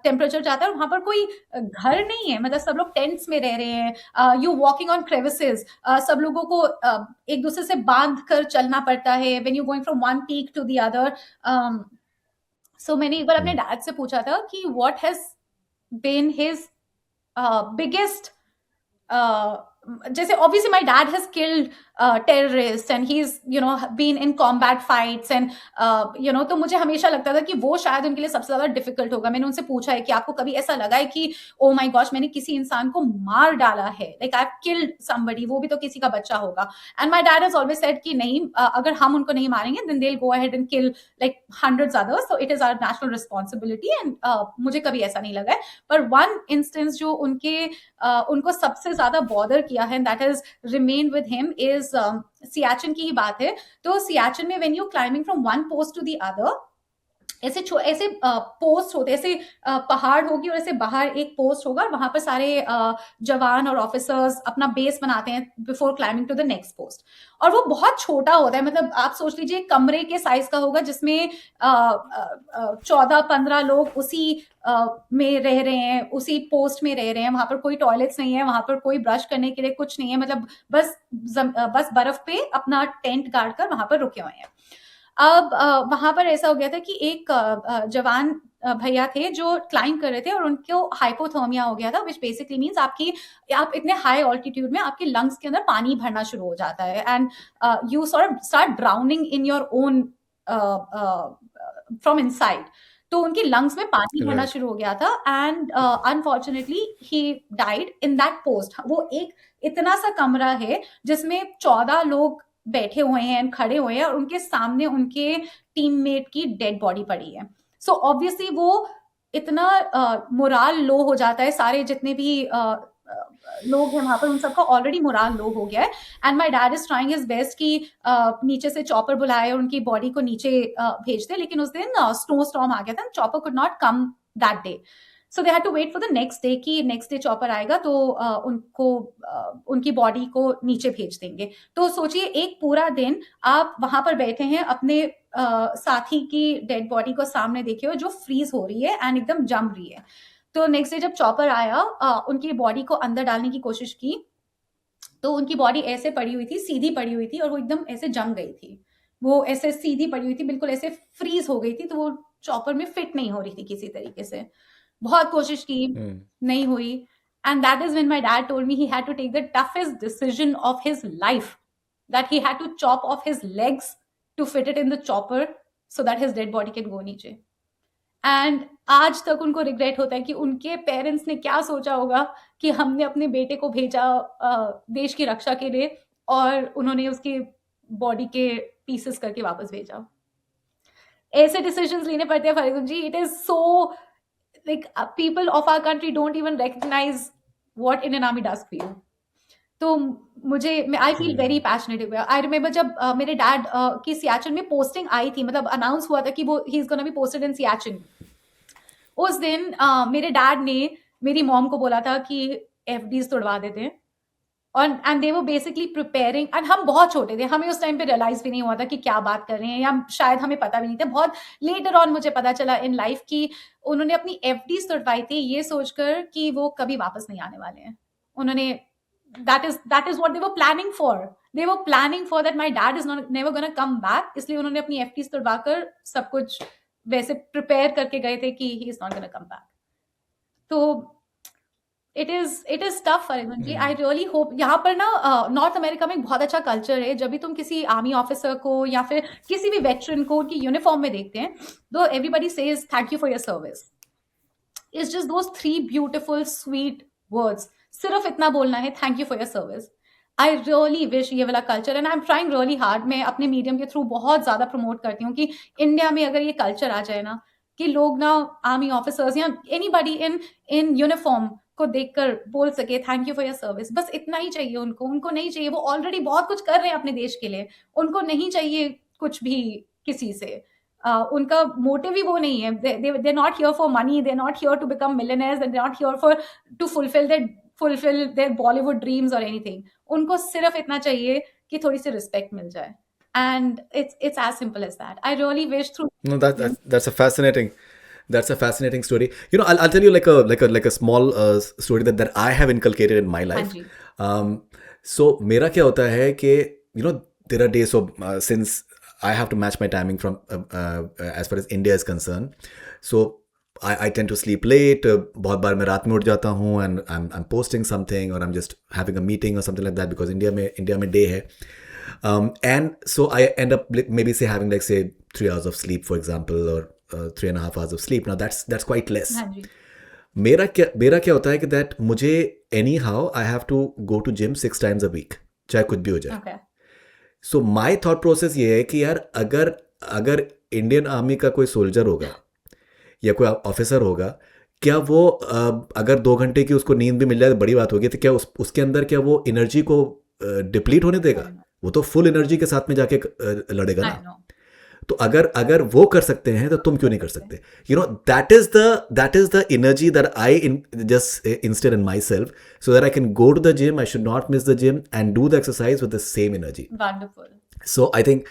टेम्परेचर जाता है, और वहां पर कोई घर नहीं है। मतलब सब लोग टेंट्स में रह रहे हैं। You walking on crevices. सब लोगों को एक दूसरे से बांध कर चलना पड़ता है when you going from one peak to the other. So मैंने एक बार अपने डैड से पूछा था कि what has been his biggest, जैसे obviously my dad has killed terrorists and he's you know been in combat fights and you know, तो मुझे हमेशा लगता था कि वो शायद उनके लिए सबसे ज्यादा डिफिकल्ट होगा। मैंने उनसे पूछा है कि आपको कभी ऐसा लगा है कि ओ माय गॉश मैंने किसी इंसान को मार डाला है, like I have killed somebody, वो भी तो किसी का बच्चा होगा। And my dad has always said कि नहीं, अगर हम उनको नहीं मारेंगे then they will go ahead and kill like hundreds others, so it is our national responsibility. And मुझे कभी ऐसा नहीं लगा है। पर वन इंस्टेंस जो उनको सबसे ज्यादा बॉदर किया है, that has remained with him, is Siachen की ही बात है। तो सियाचिन में when you climbing from one post to the other, ऐसे पोस्ट होते, ऐसे पहाड़ होगी और ऐसे बाहर एक पोस्ट होगा और वहां पर सारे जवान और ऑफिसर्स अपना बेस बनाते हैं before climbing to the next post. और वो बहुत छोटा होता है, मतलब आप सोच लीजिए कमरे के साइज का होगा, जिसमें 14-15 लोग उसी में रह रहे हैं, उसी पोस्ट में रह रहे हैं। वहां पर कोई टॉयलेट्स नहीं है, वहां पर कोई ब्रश करने के लिए कुछ नहीं है, मतलब बस बर्फ पे अपना टेंट गाड़ कर वहां पर रुके हुए हैं। अब वहां पर ऐसा हो गया था कि एक जवान भैया थे जो क्लाइंब कर रहे थे और उनको हाइपोथर्मिया हो गया था, विच बेसिकली मीन्स आप इतने हाई ऑल्टीट्यूड में आपके लंग्स के अंदर पानी भरना शुरू हो जाता है and you sort of start drowning in your own from inside. तो उनकी लंग्स में पानी भरना राइट। शुरू हो गया था and unfortunately he died in that post. वो एक इतना सा कमरा है जिसमें 14 लोग बैठे हुए हैं, खड़े हुए हैं और उनके सामने उनके टीममेट की डेड बॉडी पड़ी है। सो ऑब्वियसली वो इतना मोराल लो हो जाता है, सारे जितने भी लोग हैं वहां पर उन सबका ऑलरेडी मोराल लो हो गया है and my dad is trying his best कि नीचे से चॉपर बुलाए और उनकी बॉडी को नीचे भेज दे, लेकिन उस दिन स्नो स्टॉर्म आ गया था, chopper could not come that day. So they had to wait for the next day कि नेक्स्ट डे चॉपर आएगा तो उनको उनकी बॉडी को नीचे भेज देंगे। तो सोचिए एक पूरा दिन आप वहां पर बैठे हैं अपने साथी की डेड बॉडी को सामने देखे हुए जो फ्रीज हो रही है एंड एकदम जम रही है। तो नेक्स्ट डे जब चॉपर आया उनकी बॉडी को अंदर डालने की कोशिश की तो उनकी बॉडी ऐसे पड़ी हुई थी, सीधी पड़ी हुई थी और वो एकदम ऐसे जम गई थी। वो ऐसे सीधी पड़ी हुई थी, बिल्कुल ऐसे फ्रीज हो गई थी, तो वो चॉपर में फिट नहीं हो रही थी किसी तरीके से। बहुत कोशिश की, नहीं हुई and that is when my dad told me he had to take the toughest decision of his life, that he had to chop off his legs to fit it in the chopper so that his dead body can go नीचे। And आज तक उनको regret होता है कि उनके parents ने क्या सोचा होगा कि हमने अपने बेटे को भेजा देश की रक्षा के लिए और उन्होंने उसकी बॉडी के पीसेस करके वापस भेजा। ऐसे डिसीजंस लेने पड़ते हैं Faridoon ji. It is so like people of our country don't even recognize what Indian Army does for you. तो मुझे I feel very passionate. I remember जब मेरे डैड की सियाचिन में पोस्टिंग आई थी, मतलब अनाउंस हुआ था कि वो he is gonna be posted in Siachen. उस दिन मेरे डैड ने मेरी मॉम को बोला था कि एफडीज तोड़वा देते हैं और and they were basically preparing. And हम बहुत छोटे थे, हमें उस टाइम पे रियलाइज भी नहीं हुआ था कि क्या बात कर रहे हैं, या शायद हमें पता भी नहीं था। बहुत लेटर ऑन मुझे पता चला इन लाइफ कि उन्होंने अपनी एफडीज तोड़वाई थी ये सोचकर कि वो कभी वापस नहीं आने वाले हैं। उन्होंने that is what they were planning for. They were planning for that my dad is not never gonna come back, इसलिए उन्होंने अपनी एफडीज तोड़वाकर सब कुछ वैसे प्रिपेयर करके गए थे कि he is not gonna come back. तो it is tough Faridoon ji. I really hope यहाँ पर ना नॉर्थ अमेरिका में एक बहुत अच्छा कल्चर है। जब भी तुम किसी आर्मी ऑफिसर को या फिर किसी भी वेटरन को उनकी यूनिफॉर्म में देखते हैं, दो everybody says thank you for your service. It's just those 3 beautiful sweet words. सिर्फ इतना बोलना है, thank you for your service. I really wish ये वाला culture, and I am trying really hard, मैं अपने मीडियम के थ्रू बहुत ज्यादा प्रमोट करती हूँ कि इंडिया में अगर ये कल्चर आ जाए ना कि लोग ना आर्मी ऑफिसर्स या एनीबडी इन यूनिफॉर्म को देखकर बोल सके thank you for your service. बस इतना ही चाहिए उनको नहीं चाहिए, वो ऑलरेडी बहुत कुछ कर रहे हैं अपने देश के लिए, उनको नहीं चाहिए कुछ भी किसी से। उनका मोटिव ही वो नहीं है। They not here for money, they not here to become millionaires, they not here for to fulfil their Bollywood dreams और एनीथिंग। उनको सिर्फ इतना चाहिए कि थोड़ी सी रिस्पेक्ट मिल जाए, and it's as simple as that. I really wish through No, that's a fascinating story. You know, I'll tell you like a small story that I have inculcated in my life. So मेरा क्या होता है कि you know there are days of since I have to match my timing from as far as India is concerned. So I tend to sleep late. बहुत बार मैं रात में उठ जाता हूँ and I'm posting something or I'm just having a meeting or something like that because India में day है. And so I end up maybe having like say 3 hours of sleep, for example, or 3.5 hours of sleep. Now that's quite less. मेरा क्या होता है कि that मुझे anyhow I have to go to gym 6 times a week, चाहे कुछ भी हो जाए. Okay. So my thought process ये है कि यार अगर इंडियन आर्मी का कोई सोल्जर होगा या कोई ऑफिसर होगा, क्या वो अगर 2 घंटे की उसको नींद भी मिल जाए तो बड़ी बात होगी, तो क्या उसके अंदर क्या वो एनर्जी को डिप्लीट होने देगा? वो तो फुल एनर्जी के साथ में जाके लड़ेगा ना. तो अगर अगर वो कर सकते हैं तो तुम क्यों नहीं कर सकते? You know, that is the energy that I just instil in myself, so that I can go to the gym, I should not miss the gym and do the exercise with the same energy. Wonderful. So I think,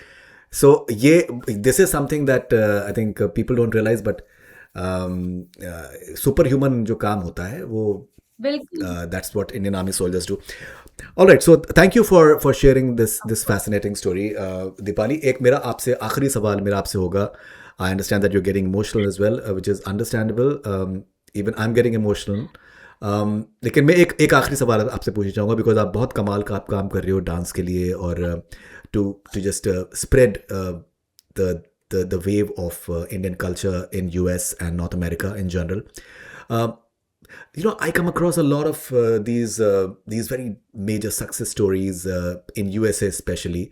so ये this is something that I think people don't realize, but super human जो काम होता है वो बिल्कुल. that's what Indian Army soldiers do. All right, so thank you for sharing this fascinating story. Dipali, एक मेरा आपसे आखिरी सवाल मेरा आपसे होगा. I understand that you're getting emotional as well, which is understandable. Even I'm getting emotional. लेकिन मैं एक आखिरी सवाल आपसे पूछना चाहूँगा, बिकॉज आप बहुत कमाल का आप काम कर रहे हो डांस के लिए, और to just spread the wave of Indian culture in US and North America in general. You know, I come across a lot of these very major success stories in USA especially,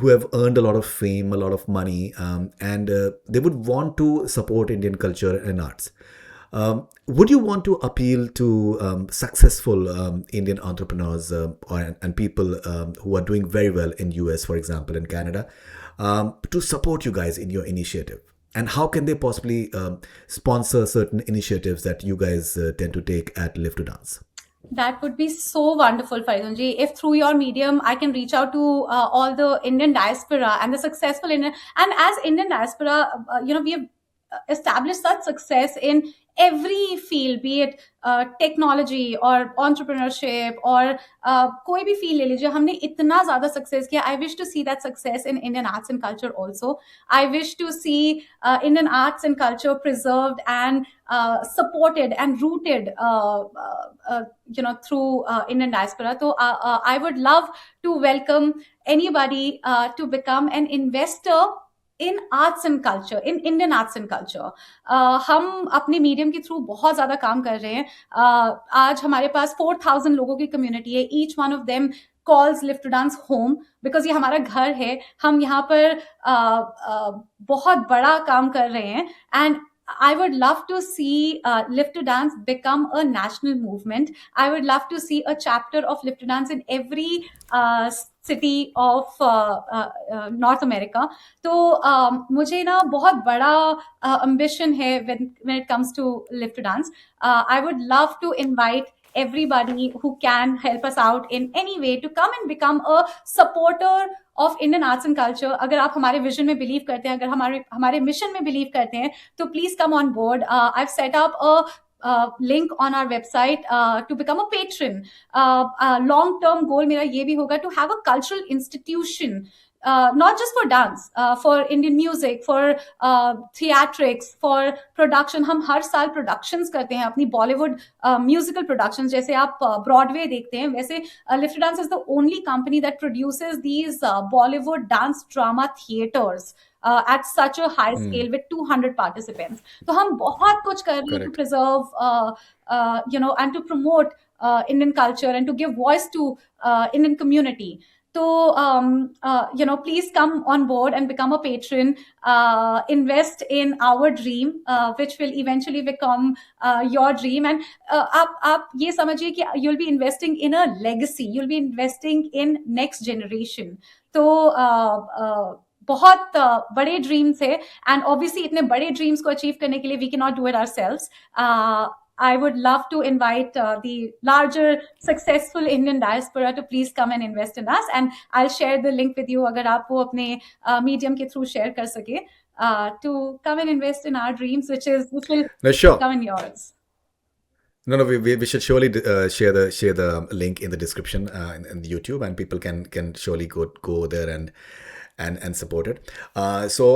who have earned a lot of fame, a lot of money, and they would want to support Indian culture and arts. Would you want to appeal to successful Indian entrepreneurs and people who are doing very well in US, for example, in Canada, to support you guys in your initiative? And how can they possibly sponsor certain initiatives that you guys tend to take at Live to Dance? That would be so wonderful, Faridunji. If through your medium I can reach out to all the Indian diaspora and the successful Indian, and as Indian diaspora, you know, we have established such success in every field, be it technology or entrepreneurship or कोई भी field ले लीजिए, हमने इतना ज़्यादा success किया. I wish to see that success in Indian arts and culture also. I wish to see Indian arts and culture preserved and supported and rooted, you know, through Indian diaspora. So I would love to welcome anybody to become an investor in arts and culture, in Indian arts and culture. हम अपने medium के through बहुत ज़्यादा काम कर रहे हैं. आज हमारे पास 4,000 लोगों की कम्युनिटी है. Each one of them calls live to dance home, because ये हमारा घर है. हम यहाँ पर बहुत बड़ा काम कर रहे हैं. And I would love to see Live to Dance become a national movement. I would love to see a chapter of Live to Dance in every city of North America. तो मुझे ना बहुत बड़ा ambition है when it comes to Live to Dance. I would love to invite everybody who can help us out in any way to come and become a supporter of Indian arts and culture. अगर आप हमारे vision में believe करते हैं, अगर हमारे mission में believe करते हैं, तो please come on board. I've set up a link on our website to become a patron. Long term goal मेरा ये भी होगा to have a cultural institution, not just for dance, for Indian music, for theatrics, for production. हम हर साल productions करते हैं अपनी Bollywood musical productions. जैसे आप Broadway देखते हैं, वैसे Live to Dance is the only company that produces these Bollywood dance drama theaters at such a high scale with 200 participants. तो हम बहुत कुछ कर रहे हैं to preserve, you know, and to promote Indian culture and to give voice to Indian community. So, you know, please come on board and become a patron, invest in our dream, which will eventually become your dream. And आप ये समझिए कि you'll be investing in a legacy, you'll be investing in next generation. तो बहुत बड़े dreams है, and obviously इतने बड़े ड्रीम्स को अचीव करने के लिए we can not do it ourselves. I would love to invite the larger successful Indian diaspora to please come and invest in us, and I'll share the link with you अगर आप वो अपने medium के through share कर सके, to come and invest in our dreams, which will come in yours. No, we should surely share the link in the description in the YouTube, and people can surely go there and support it. So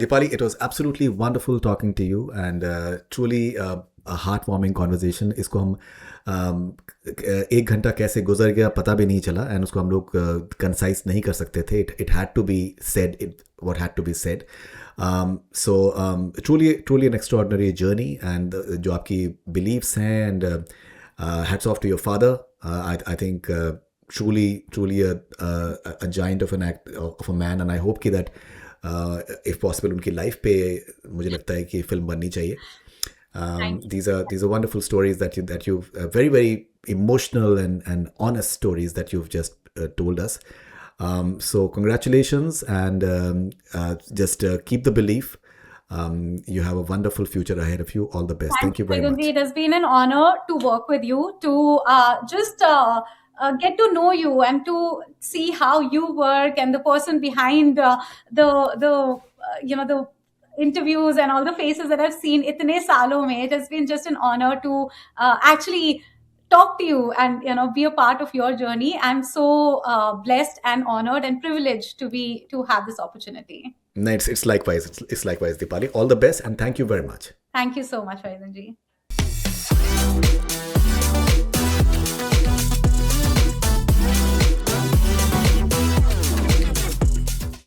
Dipali, it was absolutely wonderful talking to you, and truly a heartwarming conversation. इसको हम 1 घंटा कैसे गुजर गया पता भी नहीं चला, and उसको हम लोग कंसाइज नहीं कर सकते थे. It had to be said, what had to be said. So truly an extraordinary journey, and जो आपकी beliefs हैं, and hats off to your father. I think truly a giant of a man, and I hope कि that if possible उनकी life पे मुझे लगता है कि फिल्म बननी चाहिए. These are wonderful stories that you've very very emotional and honest stories that you've just told us. So congratulations, and just keep the belief. You have a wonderful future ahead of you. All the best. Thank you very Faizanji. much. It has been an honor to work with you, to just get to know you and to see how you work and the person behind the interviews and all the faces that I've seen itne saalon mein. It has been just an honor to actually talk to you and be a part of your journey. I'm so blessed and honored and privileged to have this opportunity. No, it's likewise. It's likewise, Deepali. All the best, and thank you very much. Thank you so much, Faizanji.